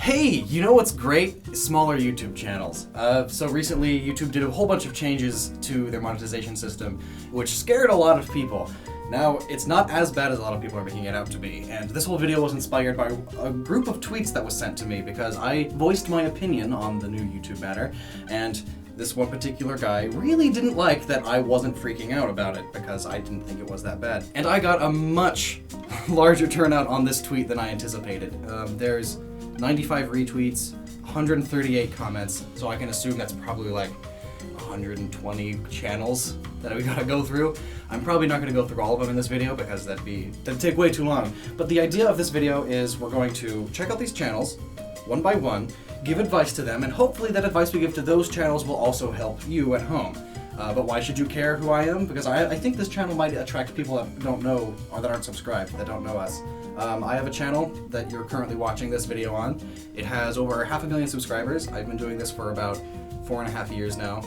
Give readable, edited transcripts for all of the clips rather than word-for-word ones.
Hey, you know what's great? Smaller YouTube channels. So recently, YouTube did a whole bunch of changes to their monetization system, which scared a lot of people. Now, it's not as bad as a lot of people are making it out to be, and this whole video was inspired by a group of tweets that was sent to me because I voiced my opinion on the new YouTube matter, and this one particular guy really didn't like that I wasn't freaking out about it because I didn't think it was that bad. And I got a much larger turnout on this tweet than I anticipated. There's 95 retweets, 138 comments, so I can assume that's probably like 120 channels that we gotta go through. I'm probably not gonna go through all of them in this video because that'd take way too long. But the idea of this video is we're going to check out these channels one by one, give advice to them, and hopefully that advice we give to those channels will also help you at home. But why should you care who I am? Because I think this channel might attract people that don't know, or that aren't subscribed, that don't know us. I have a channel that you're currently watching this video on. It has over 500,000 subscribers. I've been doing this for about 4.5 years now.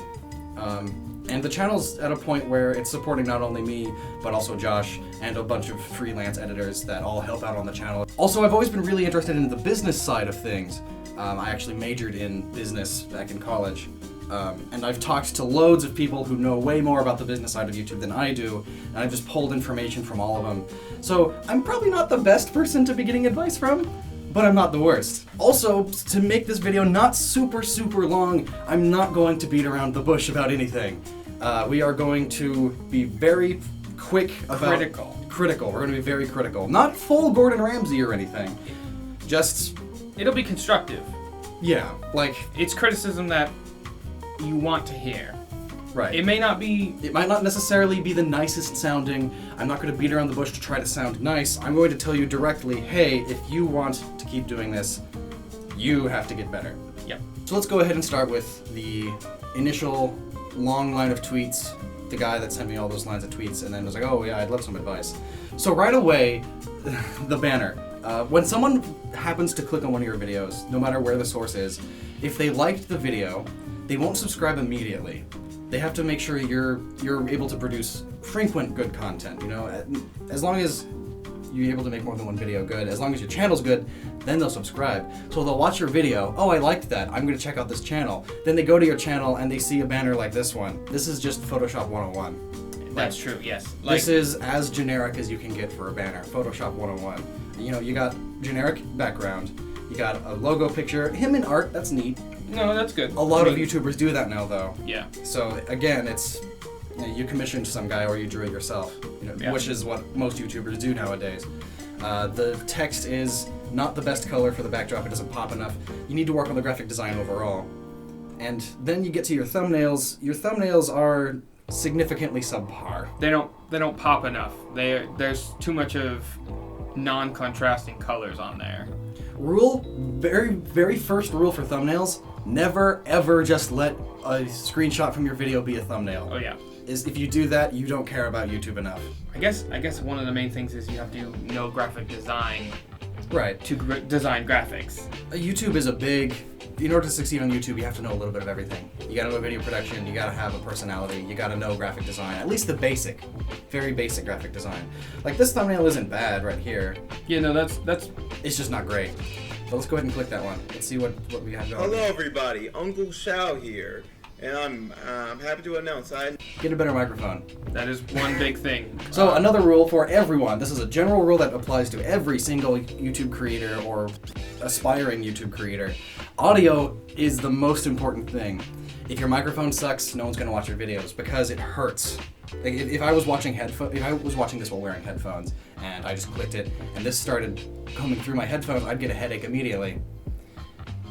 And the channel's at a point where it's supporting not only me, but also Josh and a bunch of freelance editors that all help out on the channel. Also, I've always been really interested in the business side of things. I actually majored in business back in college. And I've talked to loads of people who know way more about the business side of YouTube than I do, and I've just pulled information from all of them. So I'm probably not the best person to be getting advice from, but I'm not the worst. Also, to make this video not super long, I'm not going to beat around the bush about anything. We are going to be very quick about... Critical. We're going to be very critical. Not full Gordon Ramsay or anything. Just... It'll be constructive. Yeah, like... It's criticism that you want to hear. Right. It may not be... It might not necessarily be the nicest sounding. I'm not going to beat around the bush to try to sound nice. I'm going to tell you directly, hey, if you want to keep doing this, you have to get better. Yep. So let's go ahead and start with the initial long line of tweets. The guy that sent me all those lines of tweets and then was like, oh yeah, I'd love some advice. So right away, the banner. When someone happens to click on one of your videos, no matter where the source is, if they liked the video, they won't subscribe immediately. They have to make sure you're able to produce frequent good content, you know? As long as you're able to make more than one video good, as long as your channel's good, then they'll subscribe. So they'll watch your video, oh, I liked that, I'm gonna check out this channel. Then they go to your channel and they see a banner like this one. This is just Photoshop 101. That's true, yes. This is as generic as you can get for a banner, Photoshop 101. You know, you got generic background, you got a logo picture, him in art, that's neat. No, that's good. A lot of YouTubers do that now, though. Yeah. So again, it's you commissioned some guy or you drew it yourself, which is what most YouTubers do nowadays. The text is not the best color for the backdrop; it doesn't pop enough. You need to work on the graphic design overall. And then you get to your thumbnails. Your thumbnails are significantly subpar. They don't pop enough. There's too much of non-contrasting colors on there. Very first rule for thumbnails: never ever just let a screenshot from your video be a thumbnail. Oh yeah. If you do that, you don't care about YouTube enough. I guess one of the main things is you have to know graphic design. Right. To design graphics. YouTube is in order to succeed on YouTube, you have to know a little bit of everything. You gotta know video production, you gotta have a personality, you gotta know graphic design, at least the very basic graphic design. Like this thumbnail isn't bad right here. Yeah, no, that's... It's just not great. But let's go ahead and click that one. Let's see what we have going. Hello everybody, Uncle Shao here, and I'm happy to announce Get a better microphone. That is one big thing. So another rule for everyone. This is a general rule that applies to every single YouTube creator or aspiring YouTube creator. Audio is the most important thing. If your microphone sucks, no one's gonna watch your videos because it hurts. Like if I was watching this while wearing headphones and I just clicked it and this started coming through my headphones, I'd get a headache immediately.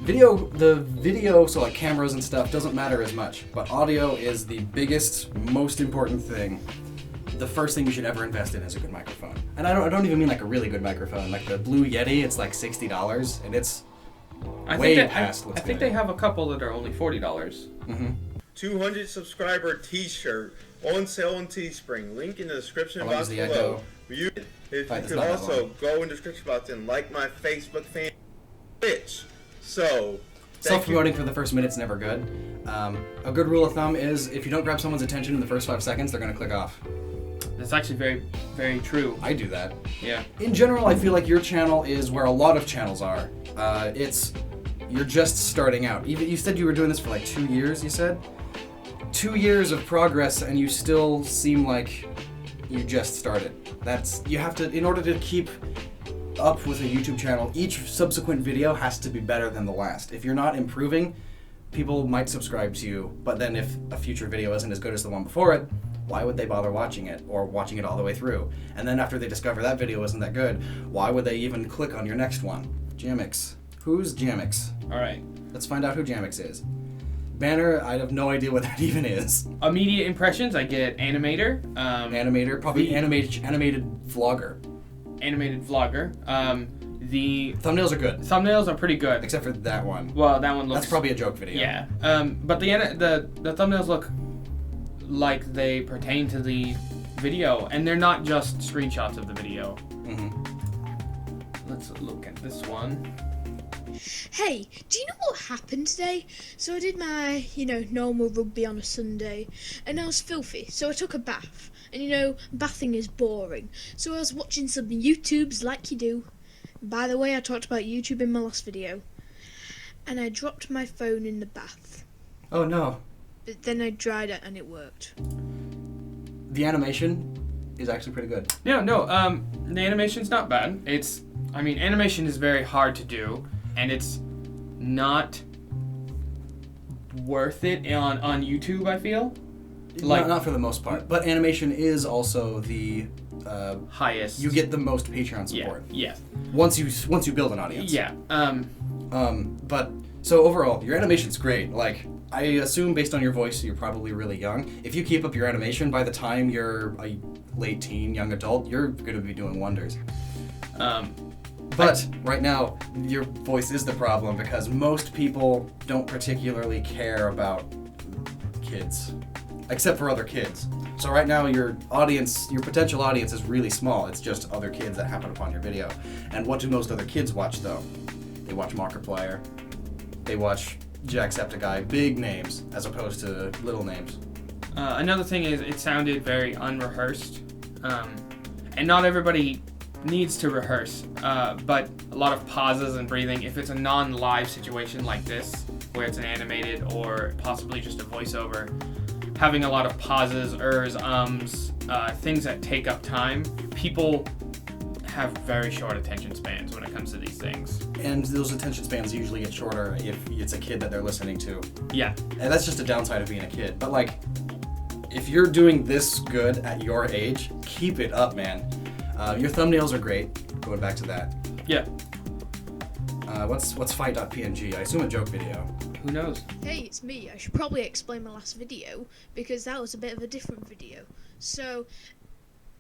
The video, so like cameras and stuff, doesn't matter as much, but audio is the biggest, most important thing. The first thing you should ever invest in is a good microphone. And I don't even mean like a really good microphone. Like the Blue Yeti, it's like $60, and it's way past what's I think they have a couple that are only $40. Mm-hmm. 200 subscriber t-shirt on sale on Teespring. Link in the description box below. You could also go in the description box and like my Facebook fan page. So, self-promoting for the first minute's never good. A good rule of thumb is if you don't grab someone's attention in the first 5 seconds, they're going to click off. That's actually very, very true. I do that. Yeah. In general, I feel like your channel is where a lot of channels are. It's you're just starting out. Even you said you were doing this for like 2 years, you said? 2 years of progress and you still seem like you just started. You have to, in order to keep up with a YouTube channel, each subsequent video has to be better than the last. If you're not improving, people might subscribe to you, but then if a future video isn't as good as the one before it, why would they bother watching it or watching it all the way through? And then after they discover that video isn't that good, why would they even click on your next one? Jamix. Who's Jamix? All right. Let's find out who Jamix is. Banner, I have no idea what that even is. Immediate impressions, I get animator. Animator, probably animated vlogger. Animated vlogger. The thumbnails are good. Thumbnails are pretty good. Except for that one. Well, that one looks... That's probably a joke video. Yeah. But the thumbnails look like they pertain to the video, and they're not just screenshots of the video. Mm-hmm. Let's look at this one. Hey, do you know what happened today? So I did my, normal rugby on a Sunday, and I was filthy, so I took a bath. And bathing is boring. So I was watching some YouTubes like you do. By the way, I talked about YouTube in my last video. And I dropped my phone in the bath. Oh no. But then I dried it and it worked. The animation is actually pretty good. Yeah, no, the animation's not bad. Animation is very hard to do, and it's not worth it on YouTube, I feel. Not for the most part, but animation is also the highest. You get the most Patreon support. Yeah. Once you build an audience. Yeah. But so overall, your animation's great. Like, I assume based on your voice, you're probably really young. If you keep up your animation, by the time you're a late teen, young adult, you're going to be doing wonders. But right now, your voice is the problem because most people don't particularly care about kids, except for other kids. So right now, your potential audience is really small. It's just other kids that happen upon your video. And what do most other kids watch, though? They watch Markiplier. They watch Jacksepticeye, big names, as opposed to little names. Another thing is it sounded very unrehearsed. And not everybody needs to rehearse, but a lot of pauses and breathing. If it's a non-live situation like this, where it's an animated or possibly just a voiceover, having a lot of pauses, ums, things that take up time, people have very short attention spans when it comes to these things. And those attention spans usually get shorter if it's a kid that they're listening to. Yeah. And that's just a downside of being a kid. But like, if you're doing this good at your age, keep it up, man. Your thumbnails are great. Going back to that. Yeah. What's fight.png? I assume a joke video. Who knows? Hey, it's me. I should probably explain my last video because that was a bit of a different video. So,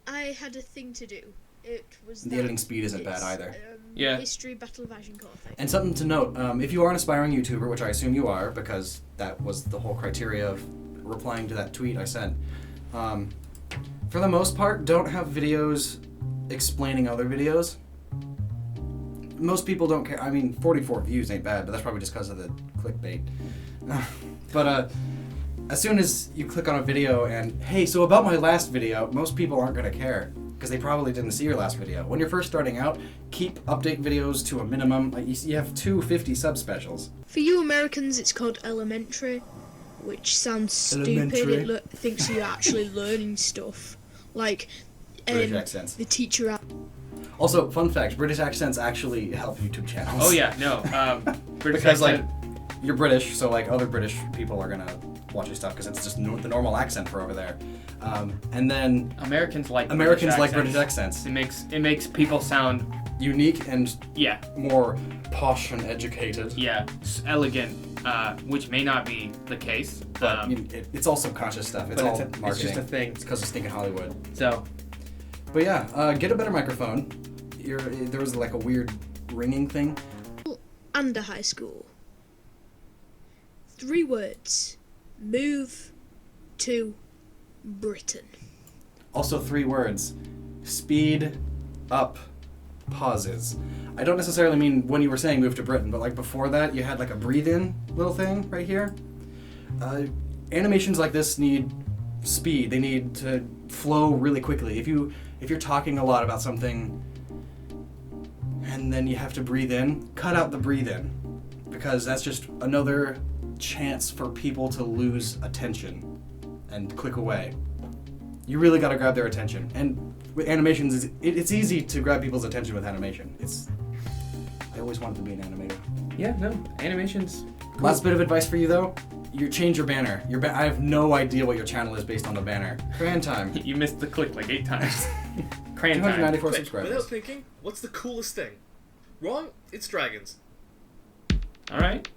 I had a thing to do. It was the editing speed isn't bad either. Yeah. History Battle of Agincourt thing. And something to note, if you are an aspiring YouTuber, which I assume you are, because that was the whole criteria of replying to that tweet I sent, for the most part, don't have videos explaining other videos. Most people don't care. 44 views ain't bad, but that's probably just because of the clickbait. But as soon as you click on a video and, hey, so about my last video, most people aren't going to care because they probably didn't see your last video. When you're first starting out, keep update videos to a minimum. You have 250 subspecials. For you Americans, it's called elementary, which sounds stupid. It thinks you're actually learning stuff. Like, British accents. The teacher... Also, fun fact, British accents actually help YouTube channels. Oh yeah, no. British because accent. You're British, so other British people are gonna watch your stuff because it's just the normal accent for over there. And then Americans like British accents. It makes people sound unique and yeah, more posh and educated. Yeah, elegant, which may not be the case. But it's all subconscious stuff. It's all marketing. It's just a thing. It's because of stinking Hollywood. So. But yeah, get a better microphone. There was a weird ringing thing. Under high school. 3 words. Move to Britain. Also 3 words. Speed up pauses. I don't necessarily mean when you were saying move to Britain, but before that you had a breathe in little thing right here. Animations like this need speed. They need to flow really quickly. If you're talking a lot about something and then you have to breathe in, cut out the breathe in. because that's just another chance for people to lose attention and click away. You really got to grab their attention. And with animations, it's easy to grab people's attention with animation. I always wanted to be an animator. Yeah, no, animations. Cool. Last bit of advice for you though. You change your banner. I have no idea what your channel is based on the banner. Crayon time. You missed the click like 8 times. Crayon time. 294 Wait, subscribers. without thinking, what's the coolest thing? Wrong? It's dragons. All right.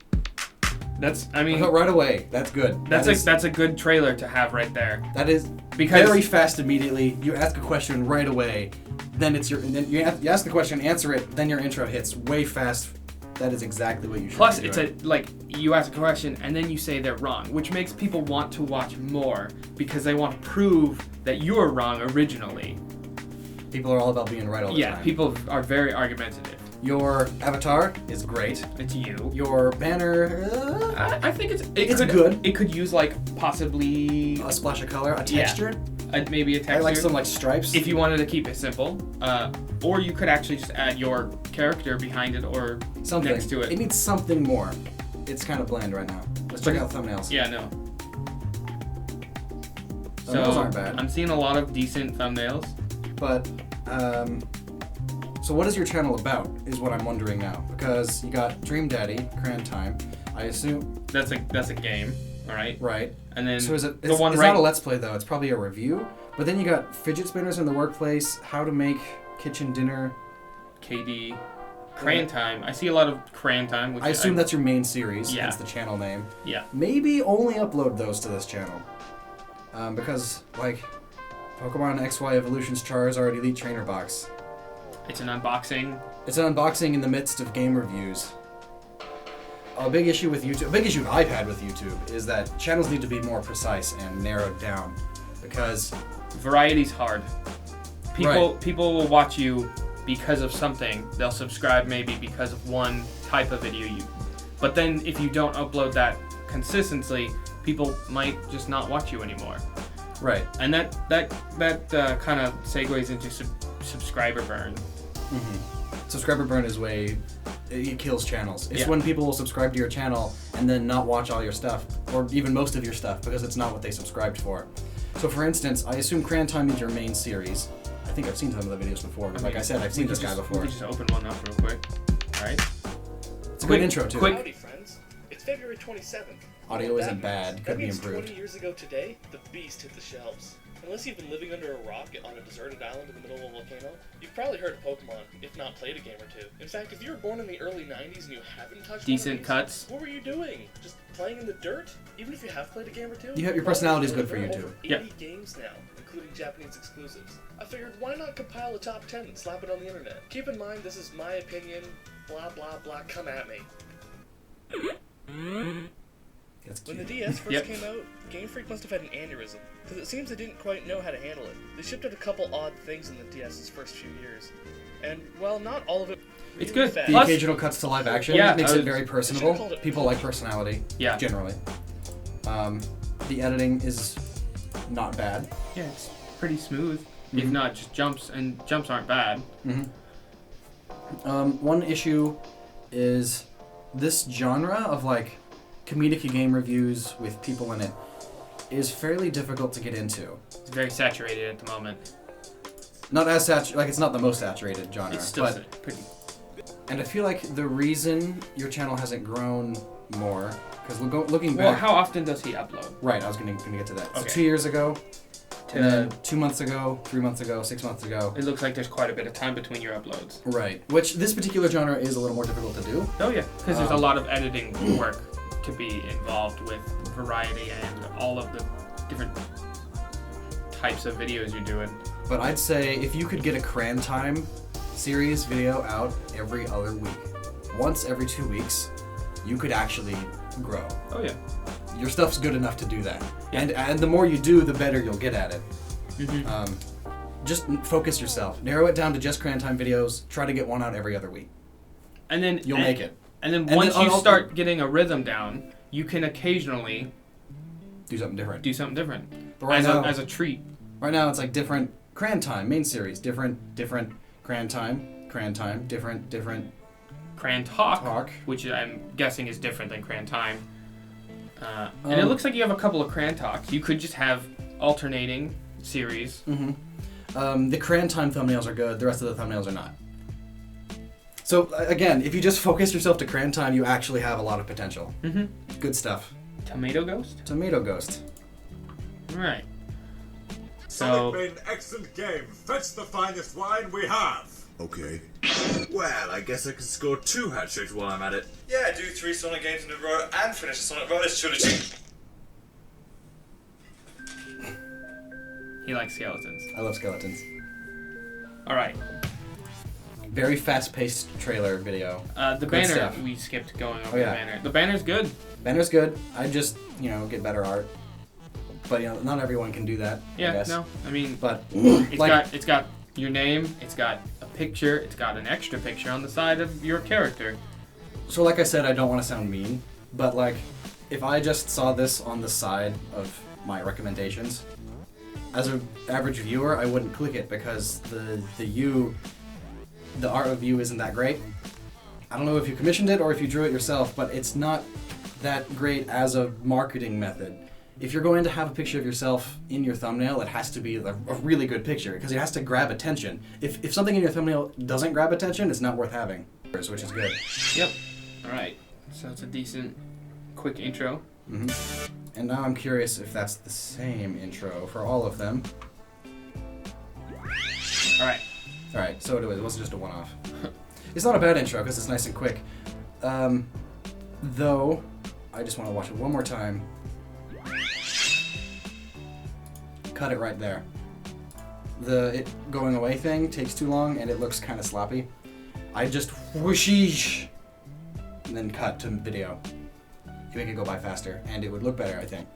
That's. I I mean. thought right away. That's good. That's a good trailer to have right there. That is Because very fast immediately. You ask a question right away. Then you ask the question, answer it. Then your intro hits way fast. That is exactly what you should. Plus, be it's doing. you ask a question and then you say they're wrong, which makes people want to watch more because they want to prove that you're wrong originally. People are all about being right all the time. Yeah, people are very argumentative. Your avatar is great. It's you. Your banner, I think it's good. It could use possibly a splash of color, a Yeah. texture. Maybe a texture. I like some stripes. If you wanted to keep it simple, or you could actually just add your character behind it or something next to it. It needs something more. It's kind of bland right now. Let's check out thumbnails. Yeah, no. Thumbnails aren't bad. I'm seeing a lot of decent thumbnails. But, so what is your channel about, is what I'm wondering now. Because you got Dream Daddy, Crayon Time, I assume. That's a game, all right? Right. And then So it's one not a Let's Play, though. It's probably a review. But then you got Fidget Spinners in the Workplace, How to Make Kitchen Dinner. KD, Crayon Time. I see a lot of Crayon Time. Which I assume that's your main series. Yeah. That's the channel name. Yeah. Maybe only upload those to this channel. Because, Pokemon XY Evolutions Charizard Elite Trainer Box. It's an unboxing. It's an unboxing in the midst of game reviews. A big issue I've had with YouTube is that channels need to be more precise and narrowed down. Because Variety's hard. People will watch you because of something. They'll subscribe maybe because of one type of video but then if you don't upload that consistently, people might just not watch you anymore. Right. And that kind of segues into subscriber burn. Mm-hmm. Subscriber burn is it kills channels. It's Yeah. when people will subscribe to your channel and then not watch all your stuff, or even most of your stuff, because it's not what they subscribed for. So for instance, I assume Crayon Time is your main series. I think I've seen some of the videos before. Like I said, I've seen this guy before. We could just open one up real quick. All right. It's a good intro too. Quick. Howdy, friends. It's February 27th. Audio What isn't that bad. means- Could be that means improved. 20 years ago today, the beast hit the shelves. Unless you've been living under a rock on a deserted island in the middle of a volcano, you've probably heard of Pokemon, if not played a game or two. In fact, if you were born in the early 90s and you haven't touched Decent one of these, cuts. what were you doing? Just playing in the dirt? Even if you have played a game or two? Your personality is good for There are YouTube. over 80 Yeah. games now, including Japanese exclusives. I figured, why not compile a top 10 and slap it on the internet? Keep in mind, this is my opinion, blah blah blah, come at me. That's When the cute. DS first Yep. came out, Game Freak must have had an aneurysm, because it seems they didn't quite know how to handle it. They shipped out a couple odd things in the DS's first few years, and while not all of it It's really good. fast, The Plus- occasional cuts to live action Yeah, makes I it was- very personable. People like personality, Yeah. generally. The editing is not bad. Yeah, it's pretty smooth. If Mhm. not, just jumps, and jumps aren't bad. One issue is this genre of comedic game reviews with people in it is fairly difficult to get into. It's very saturated at the moment. Not as it's not the most saturated genre, It's still but pretty. and I feel like the reason your channel hasn't grown more, because looking Well, back, how often does he upload? right, I was gonna get to that. So Okay. 2 years ago, and then To, 2 months ago, 3 months ago, 6 months ago. it looks like there's quite a bit of time between your uploads. Right, which this particular genre is a little more difficult to do. Oh yeah, because there's a Um, lot of editing work to be involved with variety and all of the different types of videos you're doing. But I'd say if you could get a Crayon Time series video out every other week, once every 2 weeks, you could actually grow. Oh yeah. Your stuff's good enough to do that. Yeah. And the more you do, the better you'll get at it. Mm-hmm. Just focus yourself. Narrow it down to just Crayon Time videos. Try to get one out every other week. And then You'll make it. And then And once then you I'll- start getting a rhythm down, you can occasionally Do something different. do something different But right as a treat. Right now, it's different Crayon Time, main series. Different Crayon Time, different Cran Talk, Talk. which I'm guessing is different than Cran Time. And it looks like you have a couple of Cran Talks. You could just have alternating series. The Cran Time thumbnails are good. The rest of the thumbnails are not. So again, if you just focus yourself to Cran Time, you actually have a lot of potential. Good stuff. Tomato Ghost? Tomato Ghost. Alright. Sonic made an excellent game. Fetch the finest wine we have. Okay. Well, I guess I can score 2 hat-tricks while I'm at it. Yeah, do 3 Sonic games in a row and finish the Sonic Riders trilogy. He likes skeletons. I love skeletons. Alright. Very fast-paced trailer video. The Good banner, stuff. we skipped going over yeah. the banner. The banner's good. Banner's good. I just, get better art. But not everyone can do that. I Yeah, guess. no. I mean, But it's got your name, it's got a picture, it's got an extra picture on the side of your character. So like I said, I don't want to sound mean, but if I just saw this on the side of my recommendations, as an average viewer, I wouldn't click it because the art of you isn't that great. I don't know if you commissioned it or if you drew it yourself, but it's not that great as a marketing method. If you're going to have a picture of yourself in your thumbnail, it has to be a really good picture because it has to grab attention. If something in your thumbnail doesn't grab attention, it's not worth having, which is good. Yep. Alright. So it's a decent, quick intro. And now I'm curious if that's the same intro for all of them. Alright, so it wasn't just a one-off. It's not a bad intro because it's nice and quick. Though, I just want to watch it one more time. Cut it right there. The going away thing takes too long and it looks kind of sloppy. I just whooshish and then cut to video. You make it go by faster and it would look better, I think.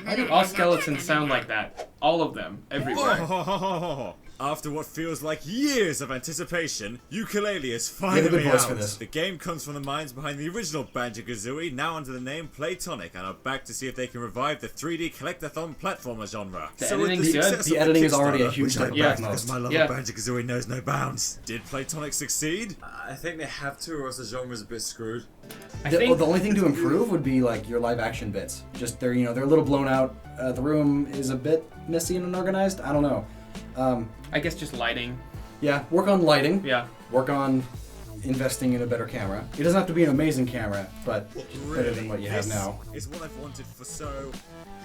Why do all skeletons sound like that? All of them, everywhere. After what feels like years of anticipation, Ukulele is You have a finally good voice out. for this. The game comes from the minds behind the original Banjo-Kazooie, now under the name Playtonic, and are back to see if they can revive the 3D collectathon platformer genre. The with editing's good. success The of editing is already a Kickstarter, huge which I step backed back because my love Yeah. of Banjo-Kazooie knows no bounds. Did Playtonic succeed? I think they have to, or else the genre's a bit screwed. The only thing to improve would be your live action bits. Just they're a little blown out. The room is a bit messy and unorganized. I don't know. I guess just lighting. Yeah, work on lighting. Yeah. Work on investing in a better camera. It doesn't have to be an amazing camera, but better than what you have now. Is what I've wanted for so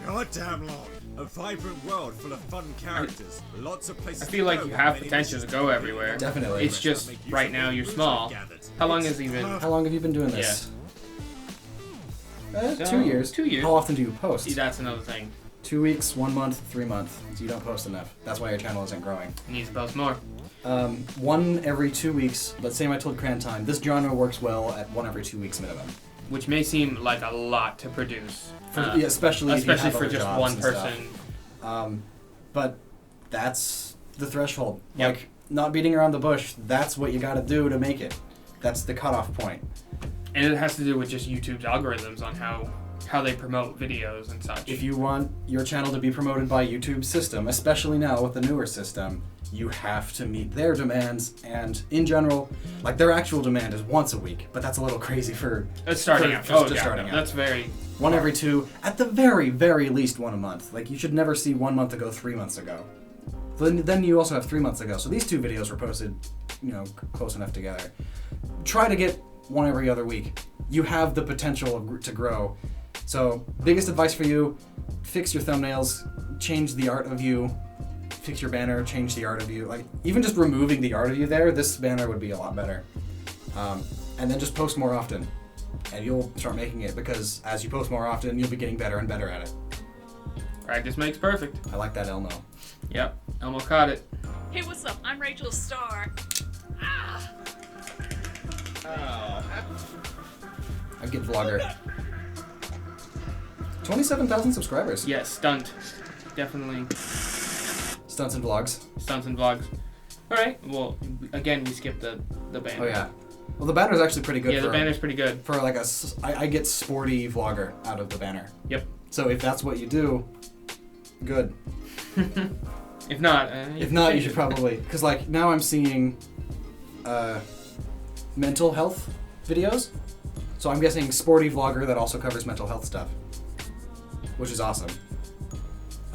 goddamn long. A vibrant world full of fun characters, lots of places. I feel like you have potential to go everywhere. Definitely. It's just right now you're small. How long has he been? How long have you been doing this? 2 So, years. 2 years. How often do you post? See, that's another thing. 2 weeks, 1 month, 3 months. So you don't post enough. That's why your channel isn't growing. He needs to post more. 1 every 2 weeks. But same I told Cran Time. This genre works well at 1 every 2 weeks minimum. Which may seem like a lot to produce. Especially if you have for other just jobs one and person. stuff. But that's the threshold. Yep. Not beating around the bush. That's what you got to do to make it. That's the cutoff point. And it has to do with just YouTube's algorithms on how they promote videos and such. If you want your channel to be promoted by YouTube's system, especially now with the newer system, you have to meet their demands. And in general, their actual demand is once a week, but that's a little crazy for It's starting out. just starting out. That's very 1 every 2, at the very, very least 1 a month. You should never see 1 month ago, 3 months ago. Then you also have 3 months ago. So these 2 videos were posted, close enough together. Try to get 1 every other week. You have the potential to grow. So biggest advice for you: fix your thumbnails, change the art of you, fix your banner, change the art of you. Even just removing the art of you there, this banner would be a lot better. And then just post more often. And you'll start making it because as you post more often, you'll be getting better and better at it. practice makes perfect. I like that Elmo. Yep, Elmo caught it. Hey, what's up? I'm Rachel Starr. Ah. I get vlogger. 27,000 subscribers. Yeah, stunt. Definitely Stunts and vlogs. stunts and vlogs. Alright, well, again, we skipped the banner. Oh yeah. Well, the banner's actually pretty good. Yeah, the banner's pretty good. For I get sporty vlogger out of the banner. Yep. So if that's what you do, good. If not, you should probably, because like now I'm seeing mental health videos. So I'm guessing sporty vlogger that also covers mental health stuff, which is awesome.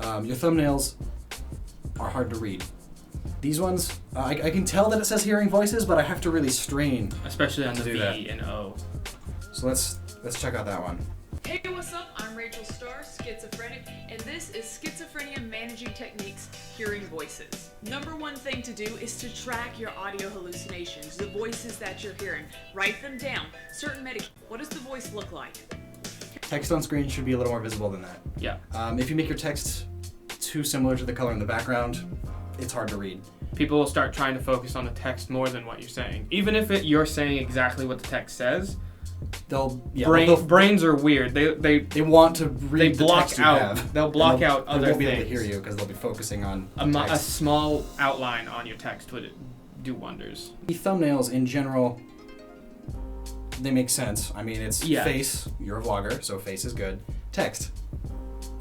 Your thumbnails are hard to read. These ones, I can tell that it says hearing voices, but I have to really strain. Especially on the V that. and O. So let's check out that one. Hey, what's up? I'm Rachel Starr, schizophrenic, and this is Schizophrenia Managing Techniques, Hearing Voices. Number one thing to do is to track your audio hallucinations, the voices that you're hearing. Write them down. Certain what does the voice look like? Text on screen should be a little more visible than that. Yeah. If you make your text too similar to the color in the background, it's hard to read. People will start trying to focus on the text more than what you're saying. Even if you're saying exactly what the text says, brains are weird. They want to read the text you have. They'll block out other things. They won't be able to hear you because they'll be focusing on a small outline on your text would do wonders. The thumbnails in general, they make sense. I mean, it's face. You're a vlogger, so face is good. Text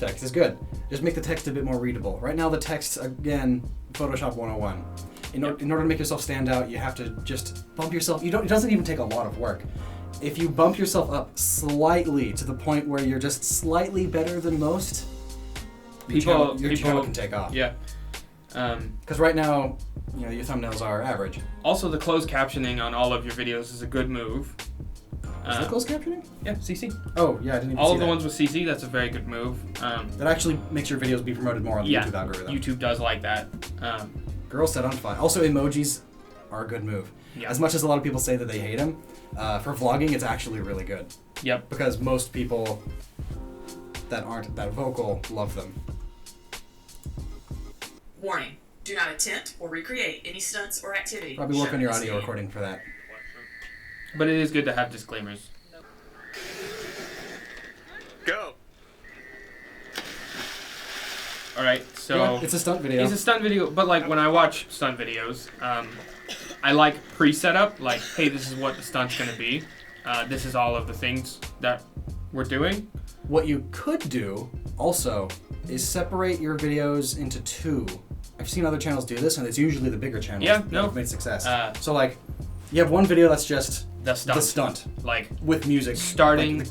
is good. Just make the text a bit more readable. Right now, the text, again, Photoshop 101. In order to make yourself stand out, you have to just bump yourself. It doesn't even take a lot of work. If you bump yourself up slightly to the point where you're just slightly better than most, your channel can take off. Yeah. Because right now, your thumbnails are average. Also, the closed captioning on all of your videos is a good move. Is that closed captioning? Yeah, CC. Oh, yeah, I didn't even see all of the that. ones with CC, that's a very good move. That actually makes your videos be promoted more on the YouTube algorithm. YouTube does like that. Girl set on fire. Also, emojis are a good move. Yeah. As much as a lot of people say that they hate them, for vlogging, it's actually really good. Yep. Because most people that aren't that vocal love them. Warning. Do not attempt or recreate any stunts or activity. Probably work on your audio recording for that. But it is good to have disclaimers. Go. Alright, so... it's a stunt video. It's a stunt video, but like when I watch stunt videos, I like pre-setup, like, hey, this is what the stunt's gonna be. This is all of the things that we're doing. What you could do, also, is separate your videos into two. I've seen other channels do this, and it's usually the bigger channels that have made success. So like, you have one video that's just the stunt. Like, with music. Starting... Like,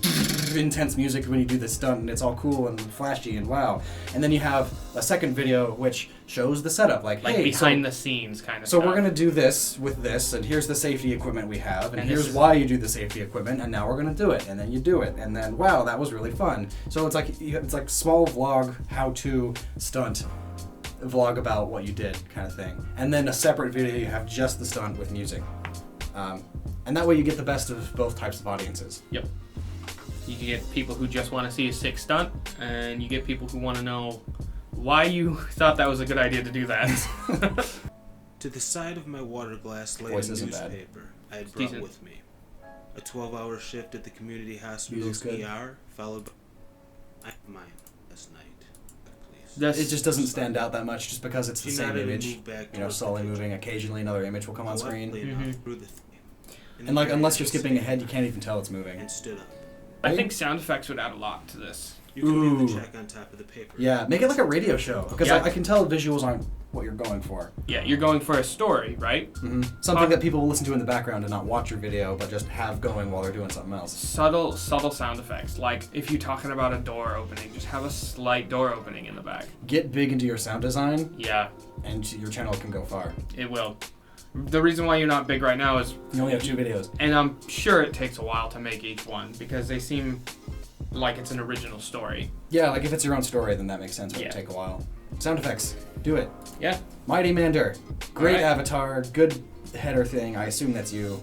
intense music when you do the stunt, and it's all cool and flashy and wow. And then you have a second video which shows the setup, like hey, behind the scenes kind of so stuff. We're gonna do this with this, and here's the safety equipment we have, and here's is why you do the safety equipment, and now we're gonna do it, and then you do it, and then wow, that was really fun. So it's like small vlog, how-to stunt vlog about what you did kind of thing, and then a separate video you have just the stunt with music, and that way you get the best of both types of audiences. Yep. You can get people who just want to see a sick stunt, and you get people who want to know why you thought that was a good idea to do that. To the side of my water glass lay a newspaper I had brought with me. A 12-hour shift at the community hospital's ER, followed by... I have mine last night. Please. It just doesn't stand out that much just because it's the same image. Slowly moving. Occasionally another image will come on screen. And like, unless you're skipping ahead, you can't even tell it's moving. And stood up. I think sound effects would add a lot to this. You can leave the check on top of the paper. Yeah, make it like a radio show, because I can tell visuals aren't what you're going for. Yeah, you're going for a story, right? Mm-hmm. Something that people will listen to in the background and not watch your video, but just have going while they're doing something else. Subtle sound effects. Like, if you're talking about a door opening, just have a slight door opening in the back. Get big into your sound design. Yeah. And your channel can go far. It will. The reason why you're not big right now is... You only have 2 videos. And I'm sure it takes a while to make each one, because they seem like it's an original story. Yeah, like if it's your own story, then that makes sense. It would take a while. Sound effects. Do it. Yeah. Mighty Mander. Great avatar. Good header thing. I assume that's you.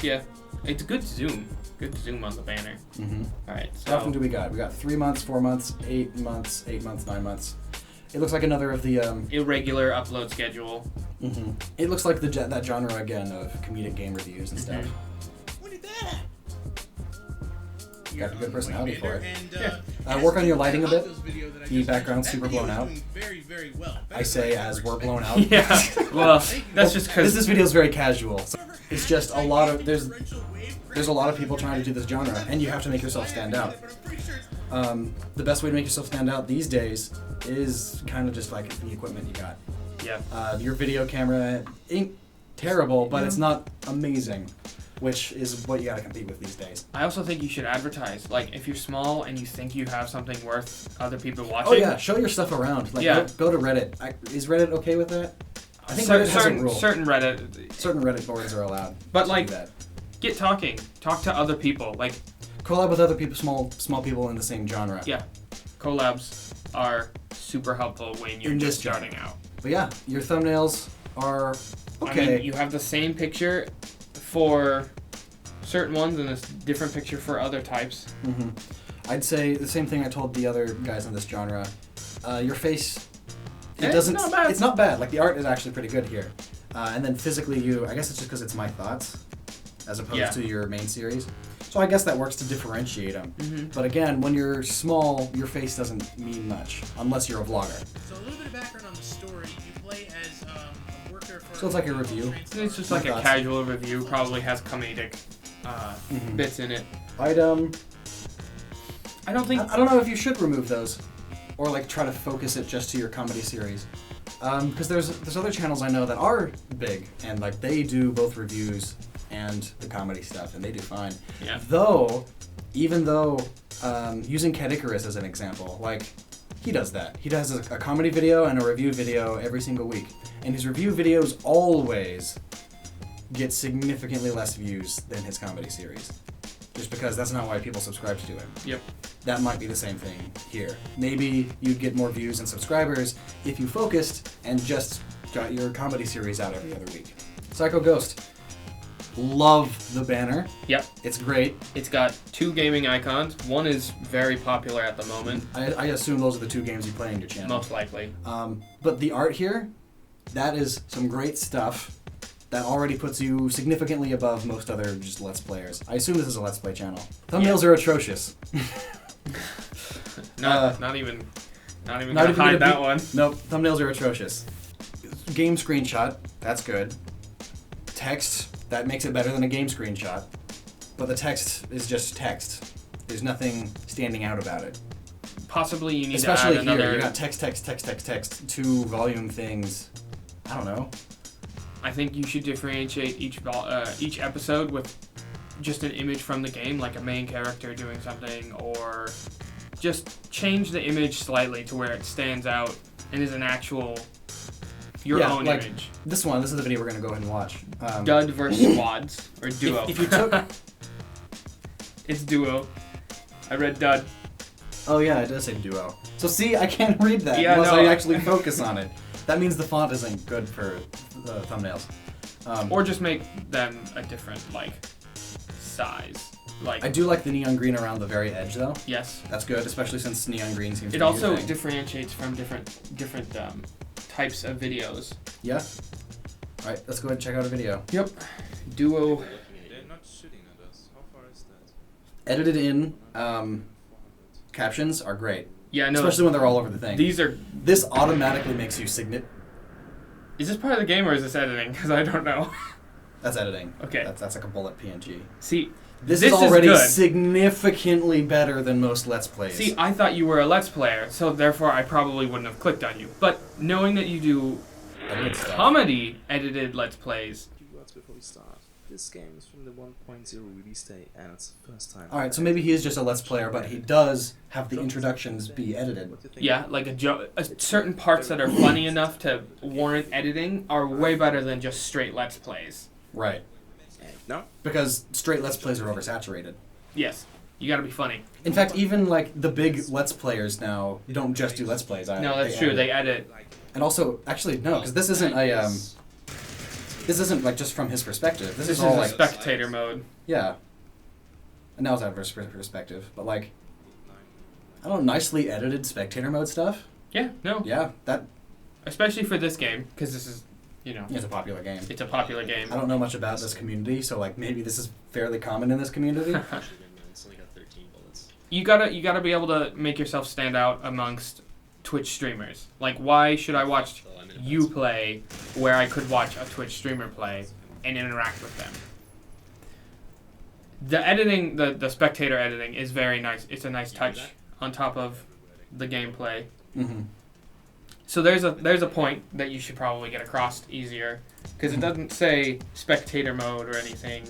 Yeah. It's a good zoom. Good zoom on the banner. Mm-hmm. Alright, so... How often do we got? We got 3 months, 4 months, 8 months, 8 months, 9 months. It looks like another of the... irregular upload schedule. Mm-hmm. It looks like that genre again of comedic game reviews and stuff. What is that? You got a good personality for it. Work on your lighting a bit. The background's super blown out. I say as we're blown out. Yeah. Well, that's just because... This video is very casual. So it's just a lot of... There's a lot of people trying to do this genre, and you have to make yourself stand out. The best way to make yourself stand out these days is kind of just like the equipment you got. Yeah. Your video camera ain't terrible, but it's not amazing, which is what you gotta compete with these days. I also think you should advertise. Like, if you're small and you think you have something worth other people watching. Oh yeah, show your stuff around. Like, go to Reddit. Is Reddit okay with that? I think Reddit has a rule. Certain Reddit boards are allowed. But like, get talking. Talk to other people. Like, collab with other people, small people in the same genre. Yeah, collabs are super helpful when you're just starting out. But yeah, your thumbnails are okay. I mean, you have the same picture for certain ones and a different picture for other types. Mm-hmm. I'd say the same thing I told the other guys in this genre. Your face, it's not bad. Like, the art is actually pretty good here. And then physically, I guess it's just because it's my thoughts as opposed to your main series. So I guess that works to differentiate them. Mm-hmm. But again, when you're small, your face doesn't mean much unless you're a vlogger. So a little bit of background on the story. You play as a worker for... So it's like a review. It's just like a casual review. Probably has comedic bits in it. I don't know if you should remove those, or like try to focus it just to your comedy series, because there's other channels I know that are big and like they do both reviews and the comedy stuff, and they do fine. Yeah. Even though using Cat Icarus as an example, like he does that. He does a comedy video and a review video every single week, and his review videos always get significantly less views than his comedy series. Just because that's not why people subscribe to him. Yep. That might be the same thing here. Maybe you'd get more views and subscribers if you focused and just got your comedy series out every other week. Psycho Ghost. Love the banner. Yep. It's great. It's got 2 gaming icons. One is very popular at the moment. I assume those are the 2 games you play on your channel. Most likely. But the art here, that is some great stuff. That already puts you significantly above most other just Let's Players. I assume this is a Let's Play channel. Thumbnails are atrocious. not even gonna hide that one. Nope, thumbnails are atrocious. Game screenshot, that's good. Text, that makes it better than a game screenshot. But the text is just text. There's nothing standing out about it. Possibly you need Especially to add another... here, you got text, 2 volume things. I don't know. I think you should differentiate each episode with just an image from the game, like a main character doing something, or just change the image slightly to where it stands out and is an actual your own image. This is the video we're gonna go ahead and watch. Dud versus Squads or Duo. If you took, it's Duo. I read Dud. Oh yeah, it does say Duo. So see, I can't read that Yeah, unless no. I actually focus on it. That means the font isn't good for the thumbnails. Or just make them a different, size. I do like the neon green around the very edge, though. Yes. That's good, especially since neon green seems to be It also your thing. differentiates from different types of videos. Yeah? Alright, let's go ahead and check out a video. Yep. Duo. They're not shooting at us. How far is that? Edited in captions are great. Yeah, no. Especially when they're all over the thing. This automatically makes you Is this part of the game or is this editing? Because I don't know. That's editing. Okay. That's like a bullet PNG. See, this is already significantly better than most Let's Plays. See, I thought you were a Let's Player, so therefore I probably wouldn't have clicked on you. But knowing that you do comedy edited Let's Plays. Before we start. This game is from the 1.0 release date, and it's the first time. Alright, so maybe he is just a Let's Player, but he does have the introductions be edited. Yeah, like certain parts that are funny enough to warrant editing are way better than just straight Let's Plays. Right. No? Because straight Let's Plays are oversaturated. Yes. You gotta be funny. In fact, even the big Let's Players now don't just do Let's Plays. No, that's true. They edit. And also, actually, no, because this isn't this isn't just from his perspective. This is all a spectator mode. Yeah. And now it's out of his perspective, but I don't know, nicely edited spectator mode stuff. Yeah. No. Yeah, that. Especially for this game, because this is. It's a popular game. It's a popular game. I don't know much about this community, so maybe this is fairly common in this community. You gotta be able to make yourself stand out amongst Twitch streamers. Why should I watch you play where I could watch a Twitch streamer play and interact with them? The editing, the spectator editing is very nice. It's a nice touch. on top of the gameplay. Mm-hmm. So there's a point that you should probably get across easier, because it doesn't say spectator mode or anything.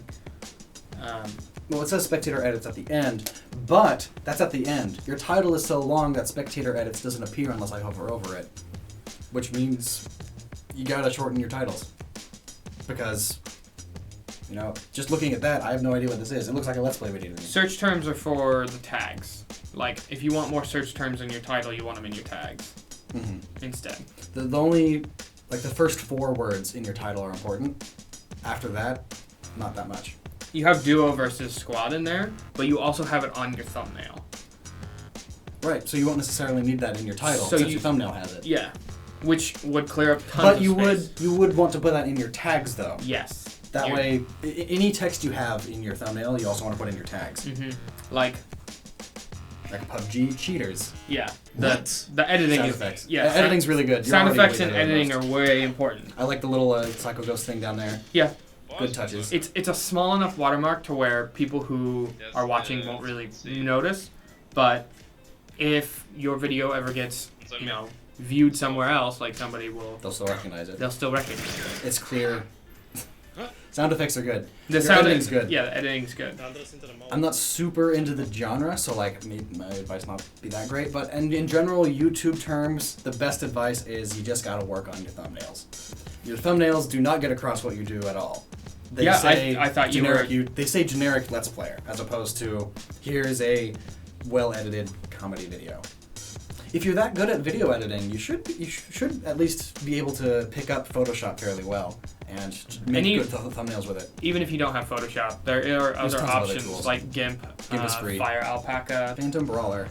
Well, it says spectator edits at the end, but that's at the end. Your title is so long that spectator edits doesn't appear unless I hover over it, which means you gotta shorten your titles. Because, you know, just looking at that, I have no idea what this is. It looks like a Let's Play video to me. Search terms are for the tags. Like, if you want more search terms in your title, you want them in your tags instead. The only, like, the first 4 words in your title are important. After that, not that much. You have duo versus squad in there, but you also have it on your thumbnail. Right, so you won't necessarily need that in your title, So since you- your thumbnail has it. Yeah, which would clear up tons But of you space. would want to put that in your tags, though. Yes. That You're- way, any text you have in your thumbnail, you also want to put in your tags. Like PUBG cheaters. Yeah. What? The editing Sound is effects. yeah. Editing's really good. You're Sound already effects way and better than editing are most. way important. I like the little Psycho Ghost thing down there. Yeah. Good touches. It's a small enough watermark to where people who are watching won't really notice, but if your video ever gets, you know, viewed somewhere else, like somebody will... They'll still recognize it. They'll still recognize it. It's clear. Sound effects are good. The Your sound editing's good. Yeah, the editing's good. I'm not super into the genre, so like my advice not be that great. But and in general, YouTube terms, the best advice is you just gotta work on your thumbnails. Your thumbnails do not get across what you do at all. They Yeah, say I thought you generic, were... They say generic Let's Player, as opposed to here's a well-edited comedy video. If you're that good at video editing, you should at least be able to pick up Photoshop fairly well and make good thumbnails with it. Even if you don't have Photoshop, there are There's other tons of other options tools. like GIMP, GIMP is free. Fire Alpaca, Phantom Brawler,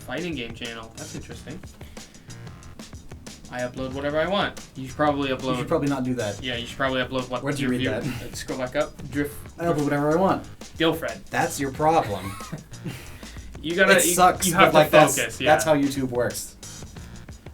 fighting game channel. That's interesting. I upload whatever I want. You should probably upload. You should probably not do that. Yeah, you should probably upload what. Where'd you read that? Scroll back up. Drift. I upload whatever I want. Gilfred. That's your problem. You gotta. It sucks. You have but, like, to focus. That's how YouTube works.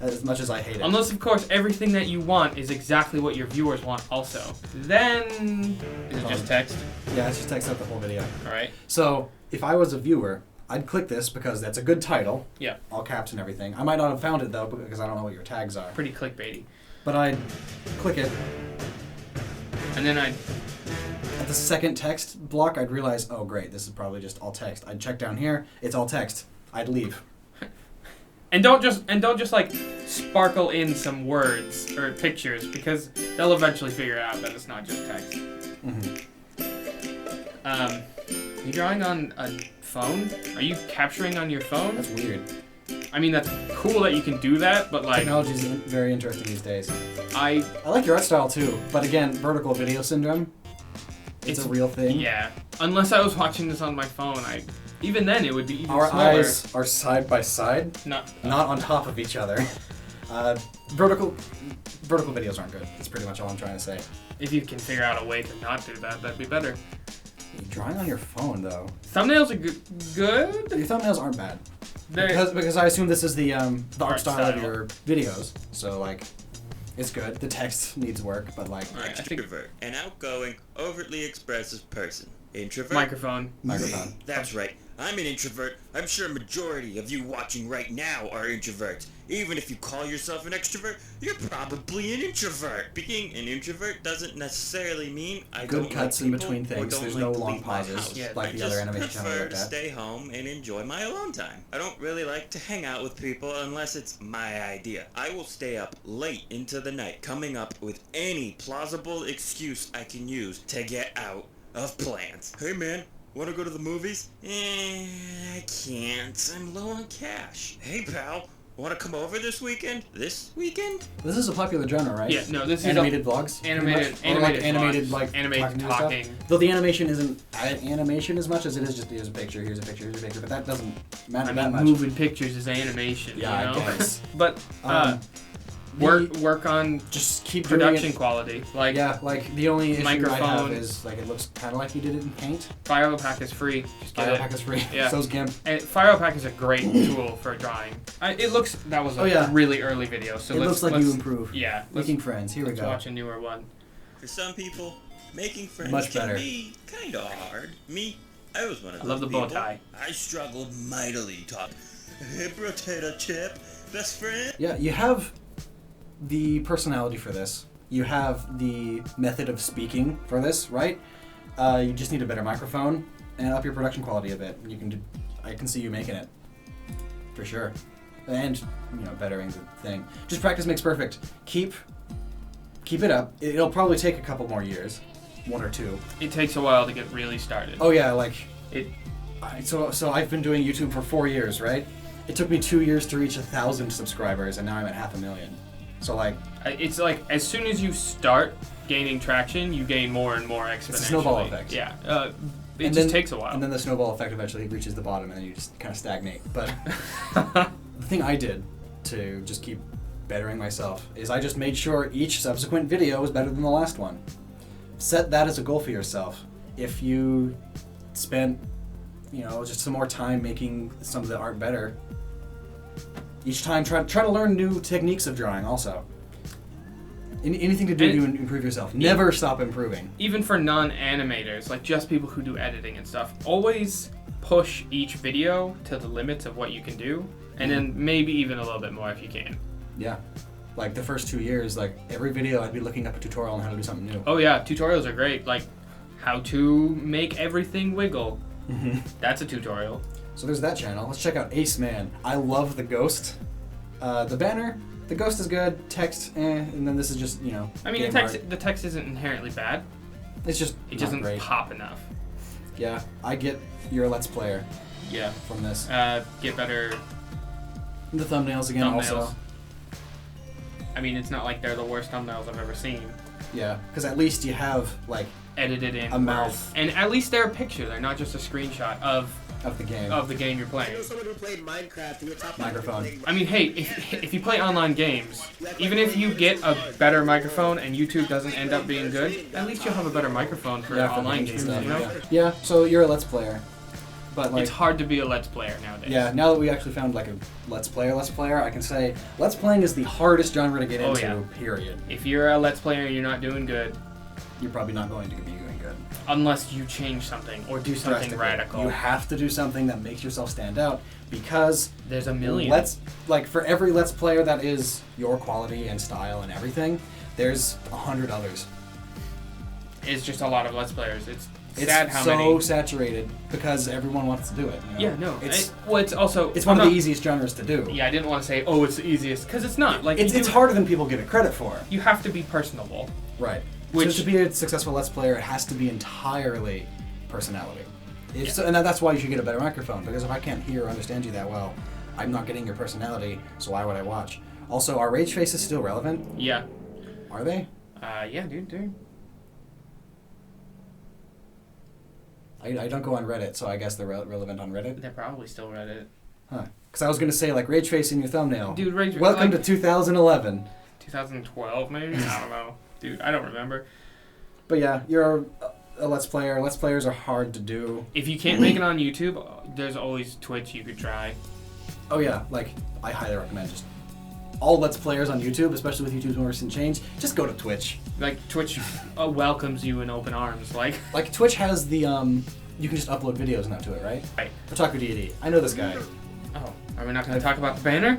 As much as I hate it. Unless, of course, everything that you want is exactly what your viewers want also. Then... Is it just text? Yeah, it's just text out the whole video. Alright. So, if I was a viewer, I'd click this because that's a good title. Yeah. All caps and everything. I might not have found it, though, because I don't know what your tags are. Pretty clickbaity. But I'd click it. And then I'd... At the second text block, I'd realize, oh, great, this is probably just all text. I'd check down here, it's all text. I'd leave. And don't just like sparkle in some words or pictures, because they'll eventually figure out that it's not just text. You drawing on a phone? Are you capturing on your phone? That's weird. I mean, that's cool that you can do that, but like... Technology's very interesting these days. I like your art style too, but again, vertical video syndrome, it's a real thing. Yeah. Unless I was watching this on my phone, even then it would be even Our smaller. eyes are side by side, not on top of each other. Vertical videos aren't good. That's pretty much all I'm trying to say. If you can figure out a way to not do that, that'd be better. You're drawing on your phone, though. Thumbnails are good. Your thumbnails aren't bad. Because I assume this is the art style of your videos, so like, it's good. The text needs work, but like. Extrovert, an outgoing, overtly expressive person. Introvert. Microphone. That's right. I'm an introvert. I'm sure a majority of you watching right now are introverts. Even if you call yourself an extrovert, you're probably an introvert. Being an introvert doesn't necessarily mean I Good don't cuts like in people between or things. don't There's like no to long leave my pauses house. like I the other just animation channels prefer like to that. stay home and enjoy my alone time. I don't really like to hang out with people unless it's my idea. I will stay up late into the night, coming up with any plausible excuse I can use to get out of plans. Hey man, wanna go to the movies? I can't. I'm low on cash. Hey pal, wanna come over this weekend? This weekend? This is a popular genre, right? Yeah, no, this is animated vlogs. Animated animated vlogs, like animated talking. Stuff. Though the animation isn't animation as much as it is just here's a picture, here's a picture, here's a picture. But that doesn't matter that much. Moving pictures is animation. Yeah, you know? I guess. But work on just keep production quality. Like like the only issue microphone. I have is like it looks kind of like you did it in Paint. Fire Alpaca is free. Just get Fire it. Alpaca is free. Yeah. So's GIMP. And Fire Alpaca is a great tool for drawing. That was a really early video. So it let's looks like you improve. Yeah. Making friends. Here we let's go. Watch a newer one. For some people, making friends Much can better. be kind of hard. Me, I was one of those love the bow tie. I struggled mightily, Top. Hey, potato chip, best friend. Yeah, you have the personality for this. You have the method of speaking for this, right? You just need a better microphone and up your production quality a bit. I can see you making it, for sure. And bettering's a thing. Just practice makes perfect. Keep it up. It'll probably take a couple more years, 1 or 2. It takes a while to get really started. Oh yeah, like it. So I've been doing YouTube for 4 years, right? It took me 2 years to reach 1,000 subscribers, and now I'm at 500,000. So like, it's like as soon as you start gaining traction, you gain more and more exponentially. It's a snowball effect. Yeah. It just takes a while. And then the snowball effect eventually reaches the bottom, and then you just kind of stagnate. But the thing I did to just keep bettering myself is I just made sure each subsequent video was better than the last one. Set that as a goal for yourself. If you spent, just some more time making some of the art better, each time try to learn new techniques of drawing also. Anything to do to improve yourself. Never stop improving. Even for non-animators, like just people who do editing and stuff, always push each video to the limits of what you can do, and then maybe even a little bit more if you can. Yeah. Like the first 2 years, like every video I'd be looking up a tutorial on how to do something new. Oh yeah, tutorials are great. Like how to make everything wiggle. Mm-hmm. That's a tutorial. So there's that channel. Let's check out Ace Man. I love the ghost. The banner, the ghost is good. Text, and then this is just, I mean, the text isn't inherently bad. It's just it doesn't great. pop enough. Yeah, I get you're a Let's Player. Yeah. From this. Get better. The thumbnails again also. I mean, it's not like they're the worst thumbnails I've ever seen. Yeah, because at least you have like edited in a mouth, and at least they're a picture. They're not just a screenshot of the game. Of the game you're playing. I know someone who played Minecraft and your top microphone. I mean, hey, if you play online games, even if you get a better microphone and YouTube doesn't end up being good, at least you'll have a better microphone for online games. Yeah, so you're a Let's Player. But like, it's hard to be a Let's Player nowadays. Yeah, now that we actually found like a Let's Player, I can say Let's Playing is the hardest genre to get into, period. If you're a Let's Player and you're not doing good, you're probably not going to be doing good. Unless you change something or do something radical. You have to do something that makes yourself stand out, because there's a million. For every Let's Player that is your quality and style and everything, there's 100 others. It's just a lot of Let's Players. It's sad how so many. saturated because everyone wants to do it. Yeah, no. It's it's one of the easiest genres to do. Yeah, I didn't want to say, it's the easiest, because it's not. Like it's harder than people give it credit for. You have to be personable. Right. So to be a successful Let's Player, it has to be entirely personality. And that's why you should get a better microphone, because if I can't hear or understand you that well, I'm not getting your personality, so why would I watch? Also, are rage faces still relevant? Yeah. Are they? Yeah, dude. I don't go on Reddit, so I guess they're relevant on Reddit. They're probably still Reddit. Huh. Because I was going to say, like, rage face in your thumbnail. Dude, Welcome to 2011. 2012, maybe? I don't know. Dude, I don't remember. But yeah, you're a Let's Player. Let's Players are hard to do. If you can't make it on YouTube, there's always Twitch you could try. Oh yeah, like, I highly recommend just all Let's Players on YouTube, especially with YouTube's more recent change, just go to Twitch. Like, Twitch welcomes you in open arms. Like Twitch has the, you can just upload videos now to it, right? Right. Otaku Deity. I know this guy. Oh, are we not going to talk about the banner?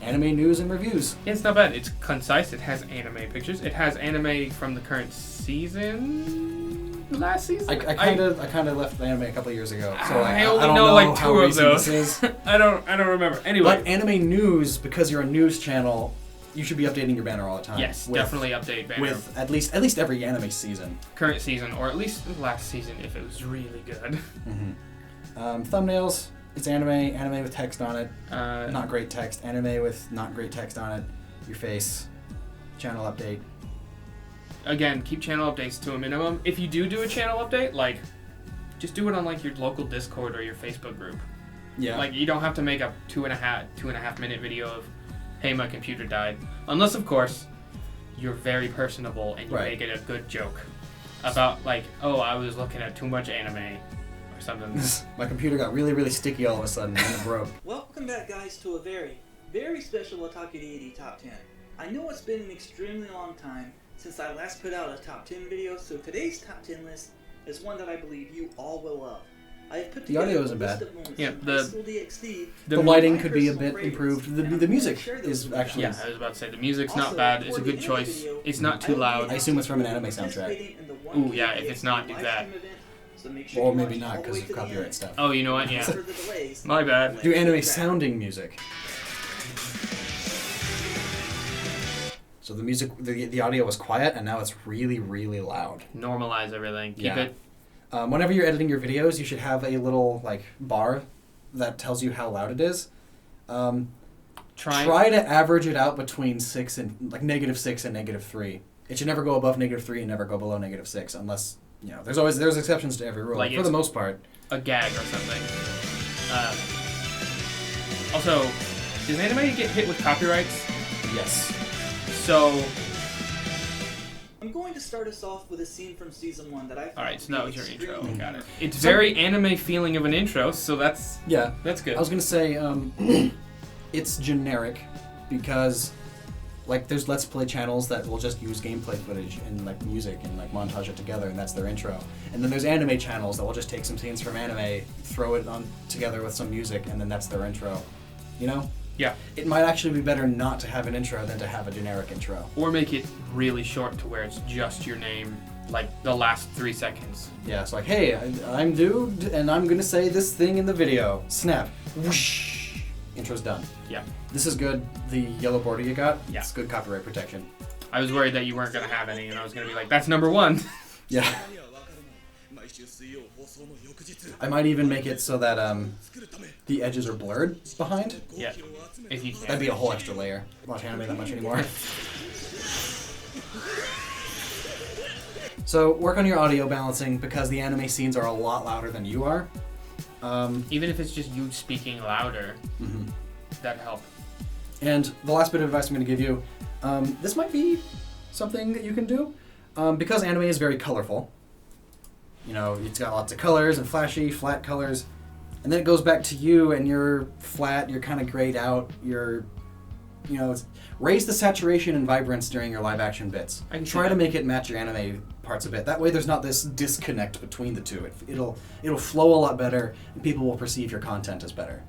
Anime news and reviews. Yeah, it's not bad. It's concise. It has anime pictures. It has anime from the current season. Last season. I kind of left the anime a couple of years ago, so I only don't know like 2 of those. This is. I don't remember. Anyway, but anime news, because you're a news channel, you should be updating your banner all the time. Yes, definitely update banner with at least every anime season. Current season, or at least last season if it was really good. Mm-hmm. Thumbnails. It's anime with text on it. Not great text. Anime with not great text on it. Your face. Channel update. Again, keep channel updates to a minimum. If you do a channel update, like, just do it on like your local Discord or your Facebook group. Yeah. Like, you don't have to make a 2.5 minute video of, hey, my computer died. Unless, of course, you're very personable and you make it a good joke about like, I was looking at too much anime. Something. My computer got really, really sticky all of a sudden and it broke. Welcome back, guys, to a very, very special Otaku Deity Top 10. I know it's been an extremely long time since I last put out a Top 10 video, so today's Top 10 list is one that I believe you all will love. I have put The audio isn't bad. Yeah, the lighting could be a bit improved. The music is actually... Yeah, I was about to say, the music's not bad. It's a good choice. It's not too loud. I assume it's from an anime soundtrack. Ooh, yeah, if it's not, do that. Or maybe not because of copyright stuff. Oh, you know what? Yeah. My bad. Do anime sounding music. So the music, the audio was quiet, and now it's really, really loud. Normalize everything. Keep it. Whenever you're editing your videos, you should have a little like bar that tells you how loud it is. Try to average it out between -6 and -6 and -3. It should never go above -3 and never go below -6, unless there's exceptions to every rule. Like for the most part, a gag or something. Also, does anime get hit with copyrights? Yes. So. I'm going to start us off with a scene from season 1 that I found. Alright, so that was your intro. Got it. It's very anime feeling of an intro, so that's good. I was gonna say it's generic because like there's Let's Play channels that will just use gameplay footage and like music and like montage it together, and that's their intro. And then there's anime channels that will just take some scenes from anime, throw it on together with some music, and then that's their intro. You know? Yeah. It might actually be better not to have an intro than to have a generic intro. Or make it really short to where it's just your name, like the last 3 seconds. Yeah, it's like, hey, I'm Dude, and I'm gonna say this thing in the video. Snap. Whoosh. Intro's done. Yeah. This is good. The yellow border you got, yeah. It's good copyright protection. I was worried that you weren't gonna have any, and I was gonna be like, that's number 1. Yeah. I might even make it so that the edges are blurred behind. Yeah, if you can. That'd be a whole extra layer. I don't watch anime that much anymore. So work on your audio balancing because the anime scenes are a lot louder than you are. Even if it's just you speaking louder, that'd help. And the last bit of advice I'm going to give you, this might be something that you can do because anime is very colorful. You know, it's got lots of colors and flashy, flat colors. And then it goes back to you and you're flat, you're kind of grayed out, raise the saturation and vibrance during your live action bits. I can try to make it match your anime parts a bit. That way there's not this disconnect between the two. It'll flow a lot better and people will perceive your content as better.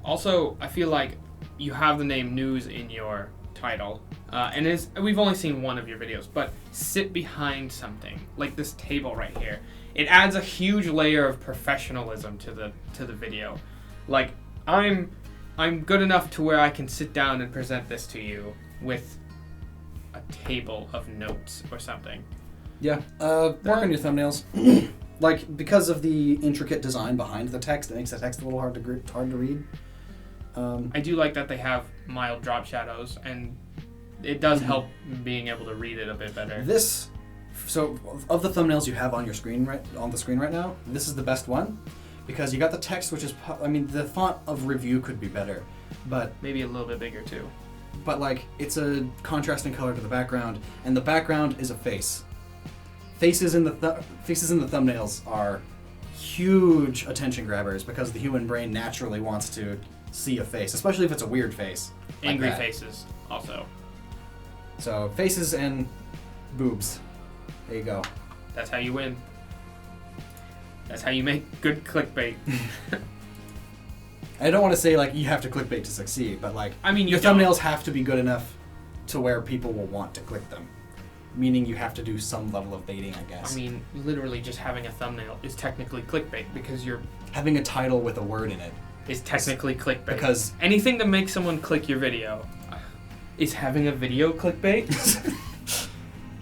Also, I feel like you have the name news in your title. And we've only seen one of your videos, but sit behind something, like this table right here. It adds a huge layer of professionalism to the video. Like, I'm good enough to where I can sit down and present this to you with a table of notes or something. Yeah. Work on your thumbnails. Like, because of the intricate design behind the text, it makes the text a little hard to read. I do like that they have mild drop shadows, and it does help being able to read it a bit better. So, of the thumbnails you have on your screen on the screen right now, this is the best one because you got the text, which is, the font of review could be better, but maybe a little bit bigger too. But like, it's a contrasting color to the background, and the background is a face. Faces in the thumbnails are huge attention grabbers because the human brain naturally wants to see a face, especially if it's a weird face. Angry faces, also. So faces and boobs. There you go. That's how you win. That's how you make good clickbait. I don't want to say like you have to clickbait to succeed, but like your thumbnails have to be good enough to where people will want to click them. Meaning you have to do some level of baiting, I guess. I mean, literally just having a thumbnail is technically clickbait because you're having a title with a word in it is technically clickbait. Because anything to make someone click your video is having a video clickbait.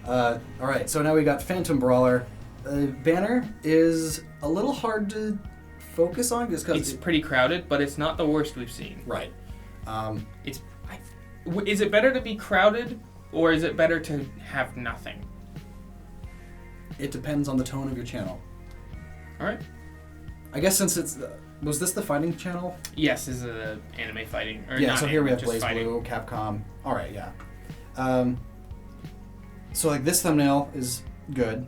Alright, so now we got Phantom Brawler. Banner is a little hard to focus on just because it's pretty crowded, but it's not the worst we've seen. Right. Is it better to be crowded or is it better to have nothing? It depends on the tone of your channel. Alright. I guess since it's was this the fighting channel? Yes, this is an anime fighting. Or yeah, so here we have Blaze Blue, Capcom. Alright, yeah. So like this thumbnail is good.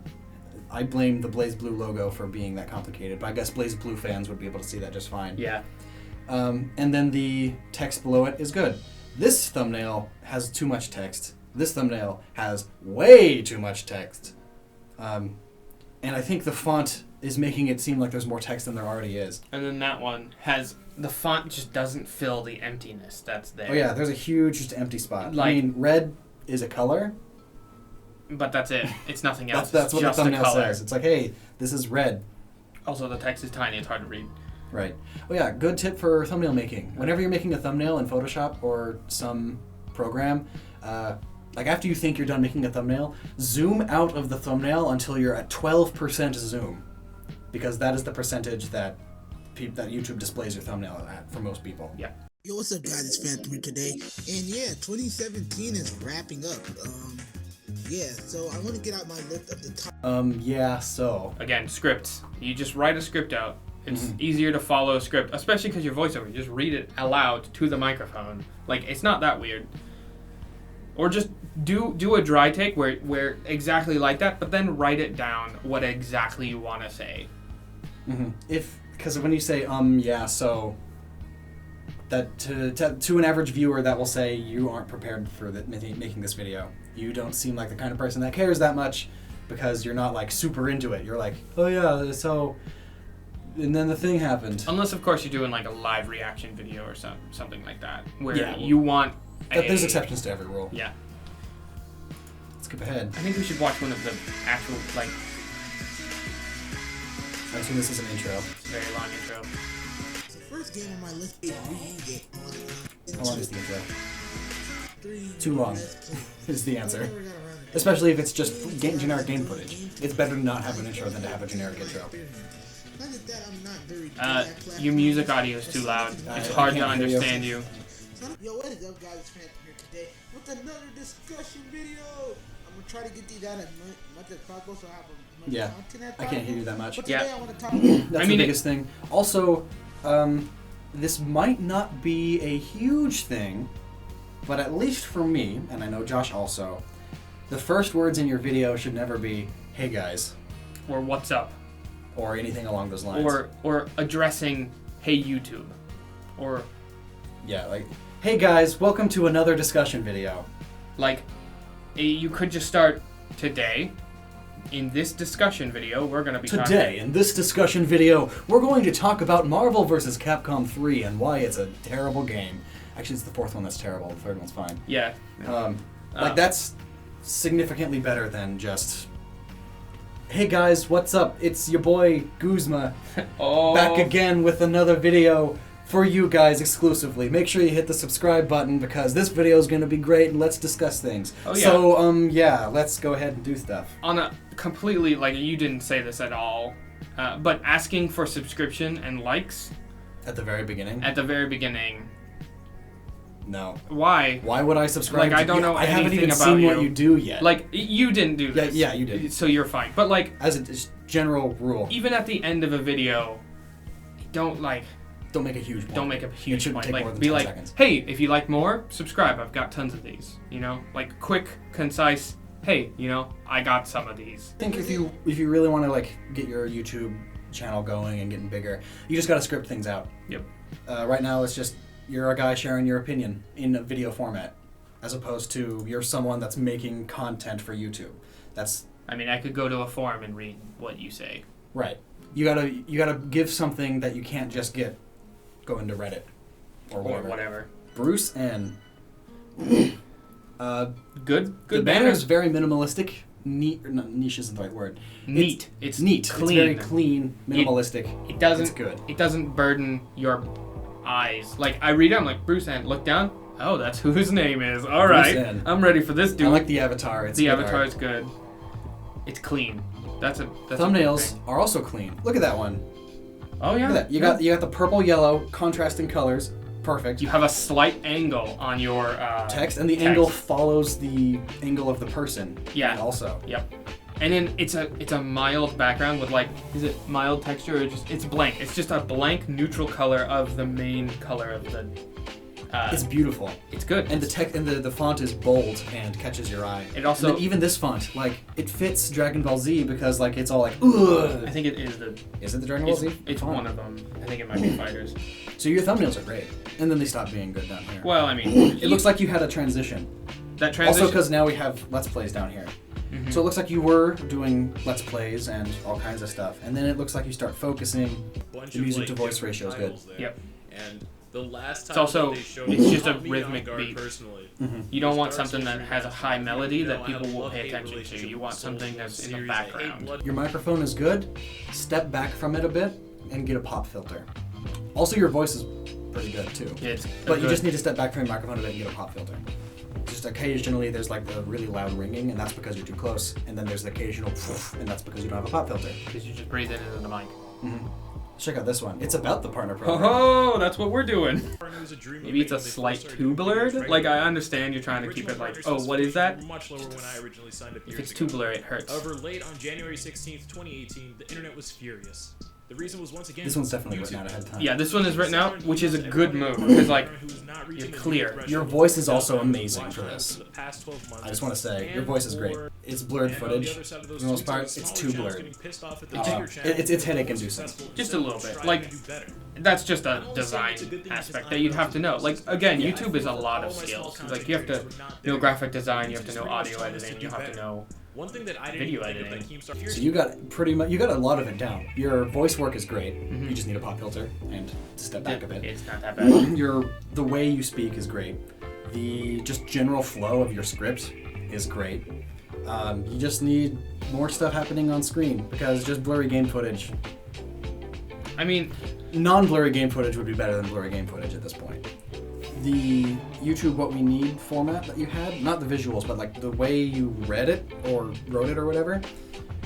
I blame the Blaze Blue logo for being that complicated, but I guess Blaze Blue fans would be able to see that just fine. Yeah. And then the text below it is good. This thumbnail has too much text. This thumbnail has way too much text. And I think the font is making it seem like there's more text than there already is. And then that one has... The font just doesn't fill the emptiness that's there. Oh yeah, there's a huge just empty spot. Like, I mean, red is a color. But that's it. It's nothing else. That's what the thumbnail color. says. It's like, hey, this is red. Also, the text is tiny. It's hard to read. Right. Oh yeah, good tip for thumbnail making. Whenever you're making a thumbnail in Photoshop or some program, like after you think you're done making a thumbnail, zoom out of the thumbnail until you're at 12% zoom, because that is the percentage that that YouTube displays your thumbnail at for most people. Yeah. Yo, what's up, guys? It's Fan3 today, and yeah, 2017 is wrapping up. Yeah, so I want to get out my list of the top. Yeah, so again, scripts. You just write a script out. It's easier to follow a script, especially because you're voiceover. You just read it aloud to the microphone. Like, it's not that weird. Or just do a dry take where exactly like that, but then write it down what exactly you want to say. Because when you say yeah, so that to an average viewer that will say you aren't prepared for making this video. You don't seem like the kind of person that cares that much because you're not like super into it. You're like, oh yeah, so. And then the thing happened. Unless, of course, you're doing like a live reaction video or something like that, where you want. There's exceptions to every rule. Yeah. Let's skip ahead. I think we should watch one of the actual like. I assume this is an intro. It's a very long intro. The first game on my list is How long is the intro? Too long is the answer. Especially if it's just generic game footage. It's better to not have an intro than to have a generic intro. Your music audio is too loud. It's hard to understand you. Yo, what is up, guys? It's Phantom here today with another discussion video. I'm gonna try to get these out as much as possible so I have as much content as possible. I can't hear you that much. But today I want to talk That's the biggest thing. Also, this might not be a huge thing, but at least for me, and I know Josh also, the first words in your video should never be, hey guys. Or what's up. Or anything along those lines. Or addressing, hey YouTube. Or... Yeah, like, hey guys, welcome to another discussion video. Like, you could just start, today, in this discussion video, we're going to be Today, in this discussion video, we're going to talk about Marvel vs. Capcom 3 and why it's a terrible game. Actually, it's the fourth one that's terrible. The third one's fine. Yeah. Like, that's significantly better than just... Hey guys, what's up? It's your boy Guzma back again with another video for you guys exclusively. Make sure you hit the subscribe button because this video is going to be great and let's discuss things. Oh, yeah. So, yeah, let's go ahead and do stuff. On a completely, like, you didn't say this at all, but asking for subscription and likes... At the very beginning? At the very beginning... No. Why? Why would I subscribe like, I don't know I anything haven't even about seen you. what you do yet. Like, you didn't do this. Yeah, you did. So you're fine. But, like... As a general rule. Even at the end of a video, don't, like... Don't make a huge point. Don't make a huge point. Take like, more than be 10 like, seconds. hey, if you like more, subscribe. I've got tons of these. You know? Like, quick, concise, hey, you know, I got some of these. I think if you really want to, like, get your YouTube channel going and getting bigger, you just got to script things out. Yep. Right now, it's just... You're a guy sharing your opinion in a video format, as opposed to you're someone that's making content for YouTube. That's. I mean, I could go to a forum and read what you say. Right. You gotta give something that you can't just get. Go into Reddit or whatever. Bruce and. Good. The banner is very minimalistic. Neat. Or not, niche isn't the right word. Neat. It's neat. Clean. It's very clean, minimalistic. It doesn't. It's good. It doesn't burden your eyes. Like, I read it, I'm like, Bruce and look down. Oh, that's who his name is. All right, I'm ready for this dude. I like the avatar. The avatar is good. It's clean. That's thumbnails are also clean. Look at that one. Oh yeah. Look at that. You got the purple yellow contrasting colors. Perfect. You have a slight angle on your text, and the angle follows the angle of the person. Yeah. Also. Yep. And then it's a mild background with, like, is it mild texture or just, it's blank. It's just a blank neutral color of the main color of the... it's beautiful. It's good. And the font is bold and catches your eye. It also... And then even this font, like, it fits Dragon Ball Z because, like, it's all like, ugh. I think it is the... Is it the Dragon Ball Z? It's one of them. I think it might be Fighters. So your thumbnails are great. And then they stop being good down here. Well, I mean... It looks like you had a transition. That transition... Also because now we have Let's Plays down here. So it looks like you were doing Let's Plays and all kinds of stuff, and then it looks like you start focusing. The music to voice ratio is good. Yep. And the last time it's also, they showed it's just a caught me rhythmic on guard beat. personally. You don't want something that has a high melody that people will pay attention to. You want something that's in the background. Your microphone is good. Step back from it a bit and get a pop filter. Also, your voice is pretty good too. But you just need to step back from your microphone a bit and get a pop filter. Just occasionally there's like the really loud ringing, and that's because you're too close. And then there's the occasional poof, and that's because you don't have a pop filter. Because you just breathe it into the mic. Check out this one. It's about the partner program. Oh, that's what we're doing. Maybe it's a slight too blurred. Like, I understand you're trying to keep it like, oh, what is that? Much lower when I originally signed up. If it's too blurry, it hurts. However, late on January 16th, 2018, the internet was furious. The reason was once again. This one's definitely written out ahead of time. Yeah, this one is written out, which is a good move because like you're clear. Your voice is also amazing for this. I just want to say, your voice is great. It's blurred footage for the most part. It's too blurred. It's headache-inducing. Just a little bit. Like that's just a design aspect that you'd have to know. Like again, YouTube is a lot of skills. Like you have to know graphic design, you have to know audio editing, you have to know. One thing that I video editing. So you got a lot of it down. Your voice work is great. You just need a pop filter and to step back a bit. It's not that bad. The way you speak is great. The just general flow of your script is great. You just need more stuff happening on screen because just blurry game footage. I mean, non-blurry game footage would be better than blurry game footage at this point. The YouTube What We Need format that you had, not the visuals, but like the way you read it or wrote it or whatever,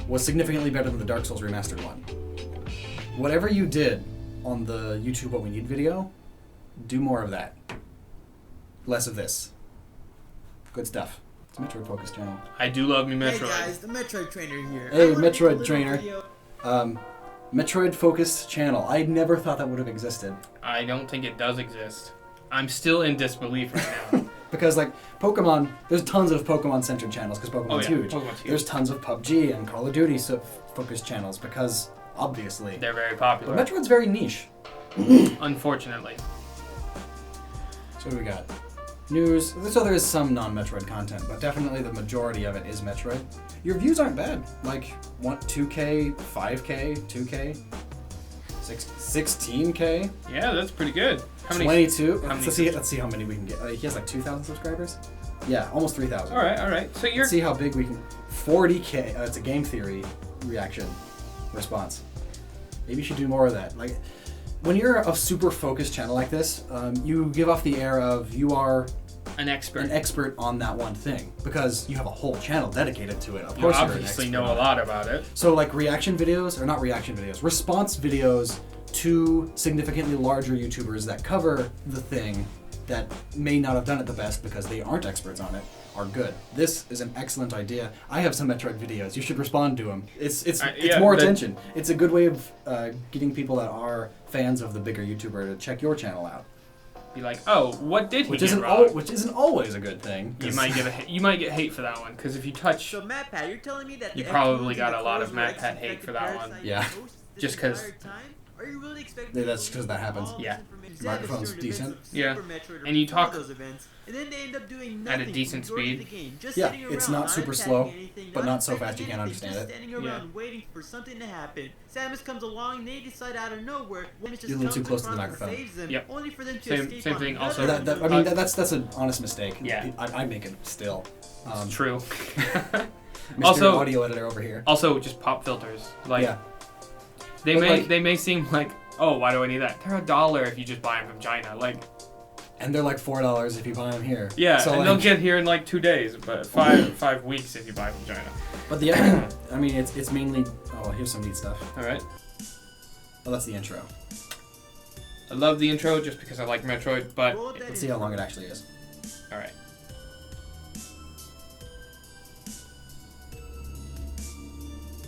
was significantly better than the Dark Souls Remastered one. Whatever you did on the YouTube What We Need video, do more of that. Less of this. Good stuff. It's a Metroid focused channel. I do love me Metroid. Hey guys, the Metroid trainer here. Hey, Metroid trainer. Metroid focused channel. I never thought that would have existed. I don't think it does exist. I'm still in disbelief right now. Because like Pokemon, there's tons of Pokemon-centered channels because Pokemon's huge. Pokemon's huge. There's tons of PUBG and Call of Duty focused channels because obviously they're very popular. But Metroid's very niche. Unfortunately. So what do we got? News. So there is some non-Metroid content, but definitely the majority of it is Metroid. Your views aren't bad. Like 2K, 5K, 2K, 16K. Yeah, that's pretty good. How many? 22. Let's see how many we can get. He has like 2,000 subscribers. Yeah, almost 3,000. All right. So Let's see how big we can. 40K. It's a Game Theory reaction response. Maybe you should do more of that. Like, when you're a super focused channel like this, you give off the air of you are an expert. An expert on that one thing because you have a whole channel dedicated to it. Of you course, obviously know a lot about it. So, like reaction videos, or not reaction videos, response videos to significantly larger YouTubers that cover the thing that may not have done it the best because they aren't experts on it, are good. This is an excellent idea. I have some Metroid videos. You should respond to them. It's more attention. It's a good way of getting people that are fans of the bigger YouTuber to check your channel out. Be like, oh, what did he which get isn't wrong? Which isn't always a good thing. You might get hate for that one because if you touch, so MatPat, you're telling me that you probably got a lot of MatPat hate for that one. Yeah. Just because. Are you really expecting that's because that happens. Yeah. Microphone's decent. Yeah. And you talk those events, and then they end up doing at a decent speed. Yeah, it's not super slow, but not so fast you can't understand it. Standing around waiting for something to happen. Samus comes along, and they decide out of nowhere. You're a little too close to the microphone. Yep. Only for them to same thing. Also, that's an honest mistake. Yeah. I make it still. True. Mr. Also, audio editor over here. Also, just pop filters. Like, yeah. They may seem like, oh, why do I need that? They're $1 if you just buy them from China. Like, and they're like $4 if you buy them here. Yeah, so and they'll get here in like 2 days, but 5 weeks if you buy from China. But the editing, I mean, it's mainly. Oh, here's some neat stuff. All right. Oh, that's the intro. I love the intro just because I like Metroid, but let's see how long it actually is. All right.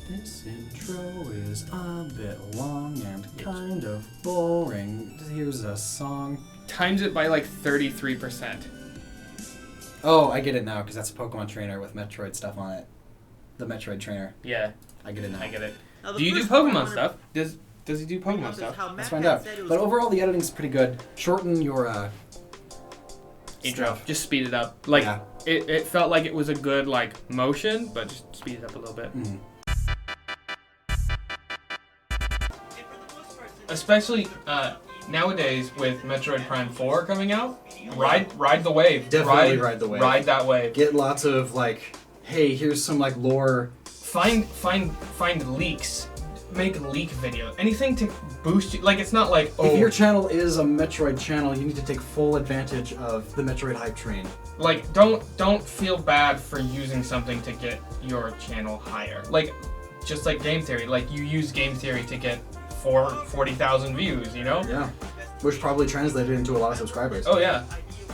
This intro is a bit long and kind of boring. Here's a song. Times it by like 33%. Oh, I get it now because that's a Pokemon trainer with Metroid stuff on it. The Metroid trainer. Yeah. I get it now. I get it. Do you do Pokemon stuff? Does he do Pokemon stuff? Let's find out. But overall, the editing's pretty good. Shorten your intro. Just speed it up. Like it felt like it was a good like motion, but just speed it up a little bit. Mm-hmm. Especially nowadays with Metroid Prime 4 coming out, ride the wave. Definitely ride the wave. Ride that wave. Get lots of like, hey, here's some like lore. Find leaks. Make leak videos. Anything to boost you. Like, it's not like, oh. If your channel is a Metroid channel, you need to take full advantage of the Metroid hype train. Like, don't feel bad for using something to get your channel higher. Like, just like Game Theory. Like, you use Game Theory to get 40,000 views, you know? Yeah. Which probably translated into a lot of subscribers. Oh, yeah.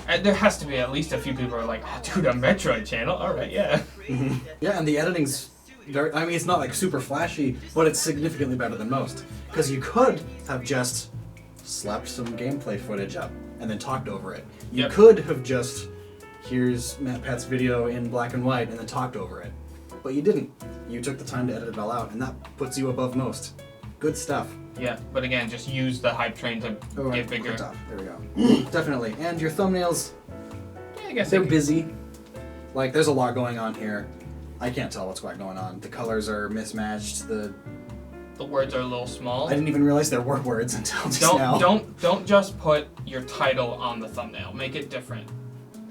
And there has to be at least a few people who are like, oh, dude, a Metroid channel? Alright, yeah. Mm-hmm. Yeah, and the editing's very, I mean, it's not like super flashy, but it's significantly better than most. Because you could have just slapped some gameplay footage up and then talked over it. You could have just, here's Matt Pat's video in black and white and then talked over it. But you didn't. You took the time to edit it all out, and that puts you above most. Good stuff. Yeah, but again, just use the hype train to get bigger. There we go. Definitely. And your thumbnails, yeah, I guess they're busy. Like, there's a lot going on here. I can't tell what's going on. The colors are mismatched. The words are a little small. I didn't even realize there were words until just now. Don't just put your title on the thumbnail. Make it different.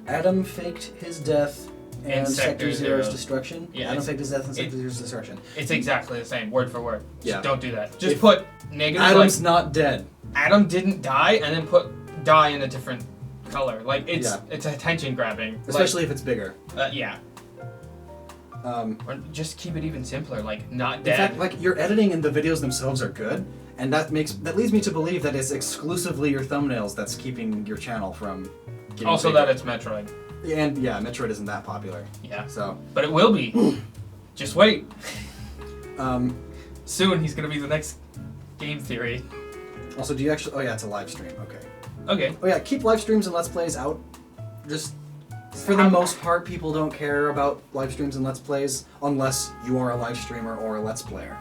Adam faked his death and Sector Zero's destruction. Yeah, Adam faked his death and Sector Zero's destruction. It's exactly the same, word for word. Just don't do that. Just If put negative. Adam's not dead. Adam didn't die, and then put die in a different color. Like it's attention grabbing. Especially if it's bigger. Yeah. Or just keep it even simpler, like not dead. In fact, like your editing and the videos themselves are good, and that leads me to believe that it's exclusively your thumbnails that's keeping your channel from getting also bigger. that it's Metroid. And yeah, Metroid isn't that popular. Yeah. So. But it will be. Just wait. Soon he's gonna be the next Game Theory. Also, do you actually? Oh yeah, it's a live stream. Okay. Okay. Oh yeah, keep live streams and Let's Plays out. Just for the most part, people don't care about live streams and Let's Plays unless you are a live streamer or a Let's Player.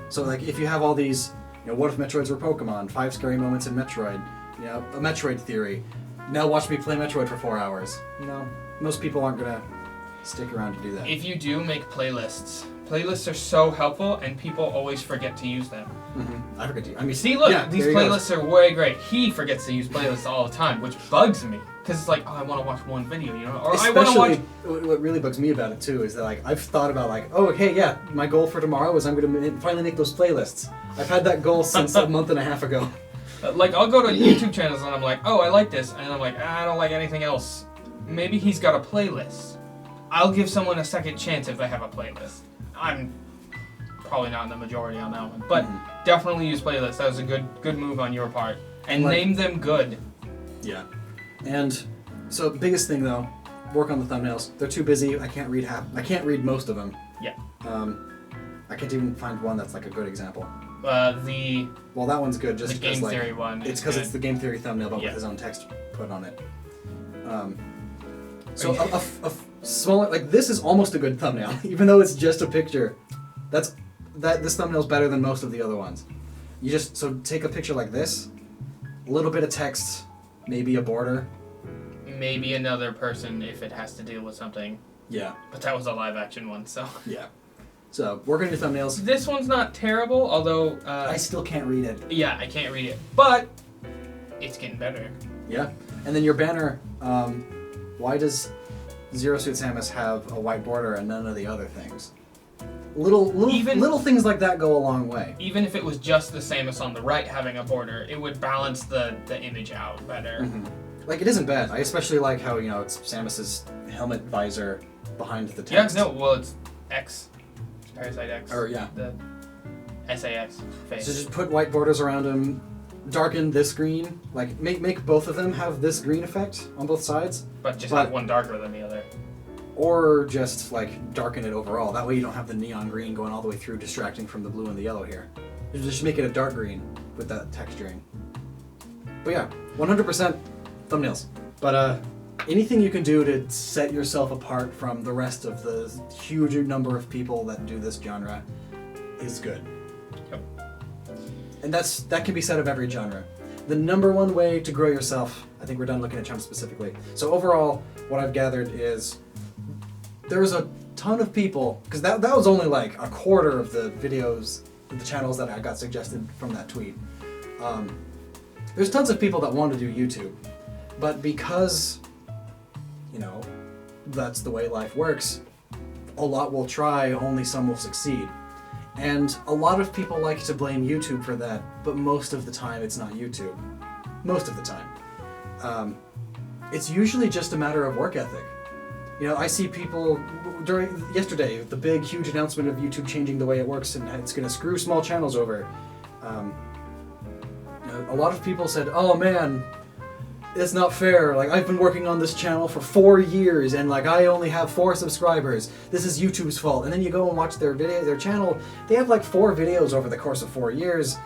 So like, if you have all these, you know, what if Metroids were Pokemon? 5 scary moments in Metroid. You know, a Metroid theory. Now watch me play Metroid for 4 hours. No, most people aren't gonna stick around to do that. If you do make playlists are so helpful, and people always forget to use them. Mm-hmm. I forget to. I mean, see, look, yeah, these playlists are way great. He forgets to use playlists all the time, which bugs me. Because it's like, oh, I want to watch one video, you know? Or especially, I want to watch... what really bugs me about it, too, is that, like, I've thought about, like, oh, okay, yeah, my goal for tomorrow is I'm going to finally make those playlists. I've had that goal since a month and a half ago. Like, I'll go to YouTube channels and I'm like, oh, I like this. And I'm like, I don't like anything else. Maybe he's got a playlist. I'll give someone a second chance if they have a playlist. I'm probably not in the majority on that one. But definitely use playlists. That was a good move on your part. And like, name them good. Yeah. And so biggest thing though, work on the thumbnails. They're too busy. I can't read most of them. Yeah. I can't even find one that's like a good example. Well, that one's good just the Game like, Theory one. It's because it's the Game Theory thumbnail, but with his own text put on it. So a smaller, like this is almost a good thumbnail, even though it's just a picture. This thumbnail's better than most of the other ones. You just take a picture like this, a little bit of text, maybe a border, maybe another person if it has to deal with something. Yeah. But that was a live action one, so. Yeah. So, work on your thumbnails. This one's not terrible, although... I still can't read it. Yeah, I can't read it. But, it's getting better. Yeah. And then your banner, why does Zero Suit Samus have a white border and none of the other things? Little things like that go a long way. Even if it was just the Samus on the right having a border, it would balance the image out better. Mm-hmm. Like, it isn't bad. I especially like how, you know, it's Samus's helmet visor behind the text. Yeah, no, well, it's X. Parasite X. Or, yeah. The SAS face. So just put white borders around them, darken this green, like, make both of them have this green effect on both sides. But have one darker than the other. Or just, like, darken it overall. That way you don't have the neon green going all the way through, distracting from the blue and the yellow here. You just make it a dark green with that texturing. But yeah, 100% thumbnails. But anything you can do to set yourself apart from the rest of the huge number of people that do this genre is good. Yep. And that can be said of every genre. The number one way to grow yourself, I think we're done looking at channels specifically. So overall, what I've gathered is there's a ton of people, because that was only like a quarter of the videos, the channels that I got suggested from that tweet. There's tons of people that want to do YouTube, but because, you know, that's the way life works, a lot will try, only some will succeed. And a lot of people like to blame YouTube for that, but most of the time it's not YouTube. Most of the time. It's usually just a matter of work ethic. You know, I see people yesterday, the big, huge announcement of YouTube changing the way it works and it's going to screw small channels over. You know, a lot of people said, oh man, it's not fair. Like, I've been working on this channel for 4 years and like I only have 4 subscribers. This is YouTube's fault. And then you go and watch their channel. They have like 4 videos over the course of 4 years.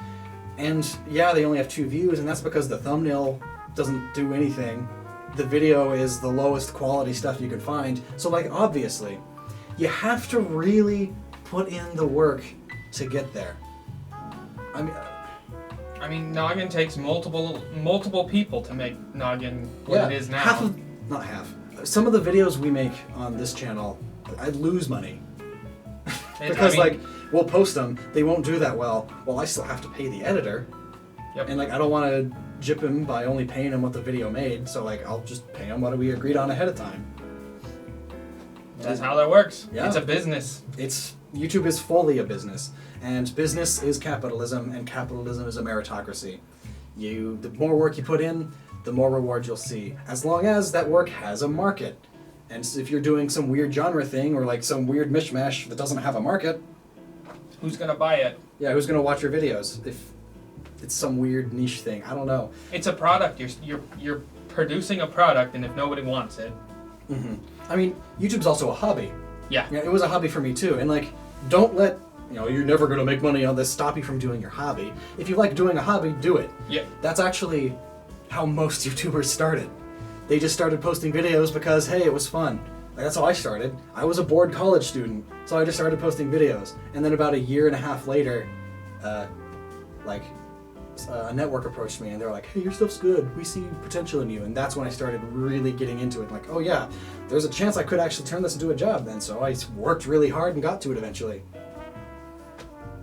And yeah, they only have 2 views, and that's because the thumbnail doesn't do anything. The video is the lowest quality stuff you can find. So like, obviously, you have to really put in the work to get there. I mean, Noggin takes multiple people to make Noggin what it is now. Not half. Some of the videos we make on this channel, I lose money. Because like, we'll post them, they won't do that well. Well, I still have to pay the editor. Yep. And like, I don't want to gyp him by only paying him what the video made, so like, I'll just pay him what we agreed on ahead of time. That's how that works. Yeah. It's a business. YouTube is fully a business, and business is capitalism, and capitalism is a meritocracy. The more work you put in, the more reward you'll see, as long as that work has a market. And if you're doing some weird genre thing, or like some weird mishmash that doesn't have a market, who's gonna buy it? Yeah, who's gonna watch your videos? If it's some weird niche thing, I don't know. It's a product. You're producing a product, and if nobody wants it, I mean, YouTube's also a hobby. Yeah. It was a hobby for me too, and like, don't let, you know, you're never gonna make money on this stop you from doing your hobby. If you like doing a hobby, do it. Yeah. That's actually how most YouTubers started. They just started posting videos because, hey, it was fun. Like, that's how I started. I was a bored college student, so I just started posting videos. And then about 1.5 years later, a network approached me and they were like, hey, your stuff's good. We see potential in you. And that's when I started really getting into it. Like, oh yeah, there's a chance I could actually turn this into a job then. So I worked really hard and got to it eventually.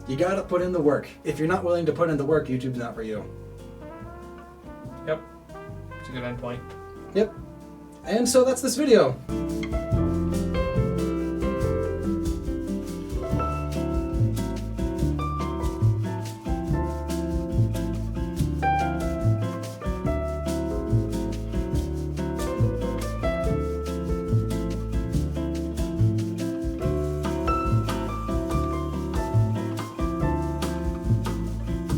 You gotta put in the work. If you're not willing to put in the work, YouTube's not for you. Yep. It's a good end point. Yep. And so that's this video.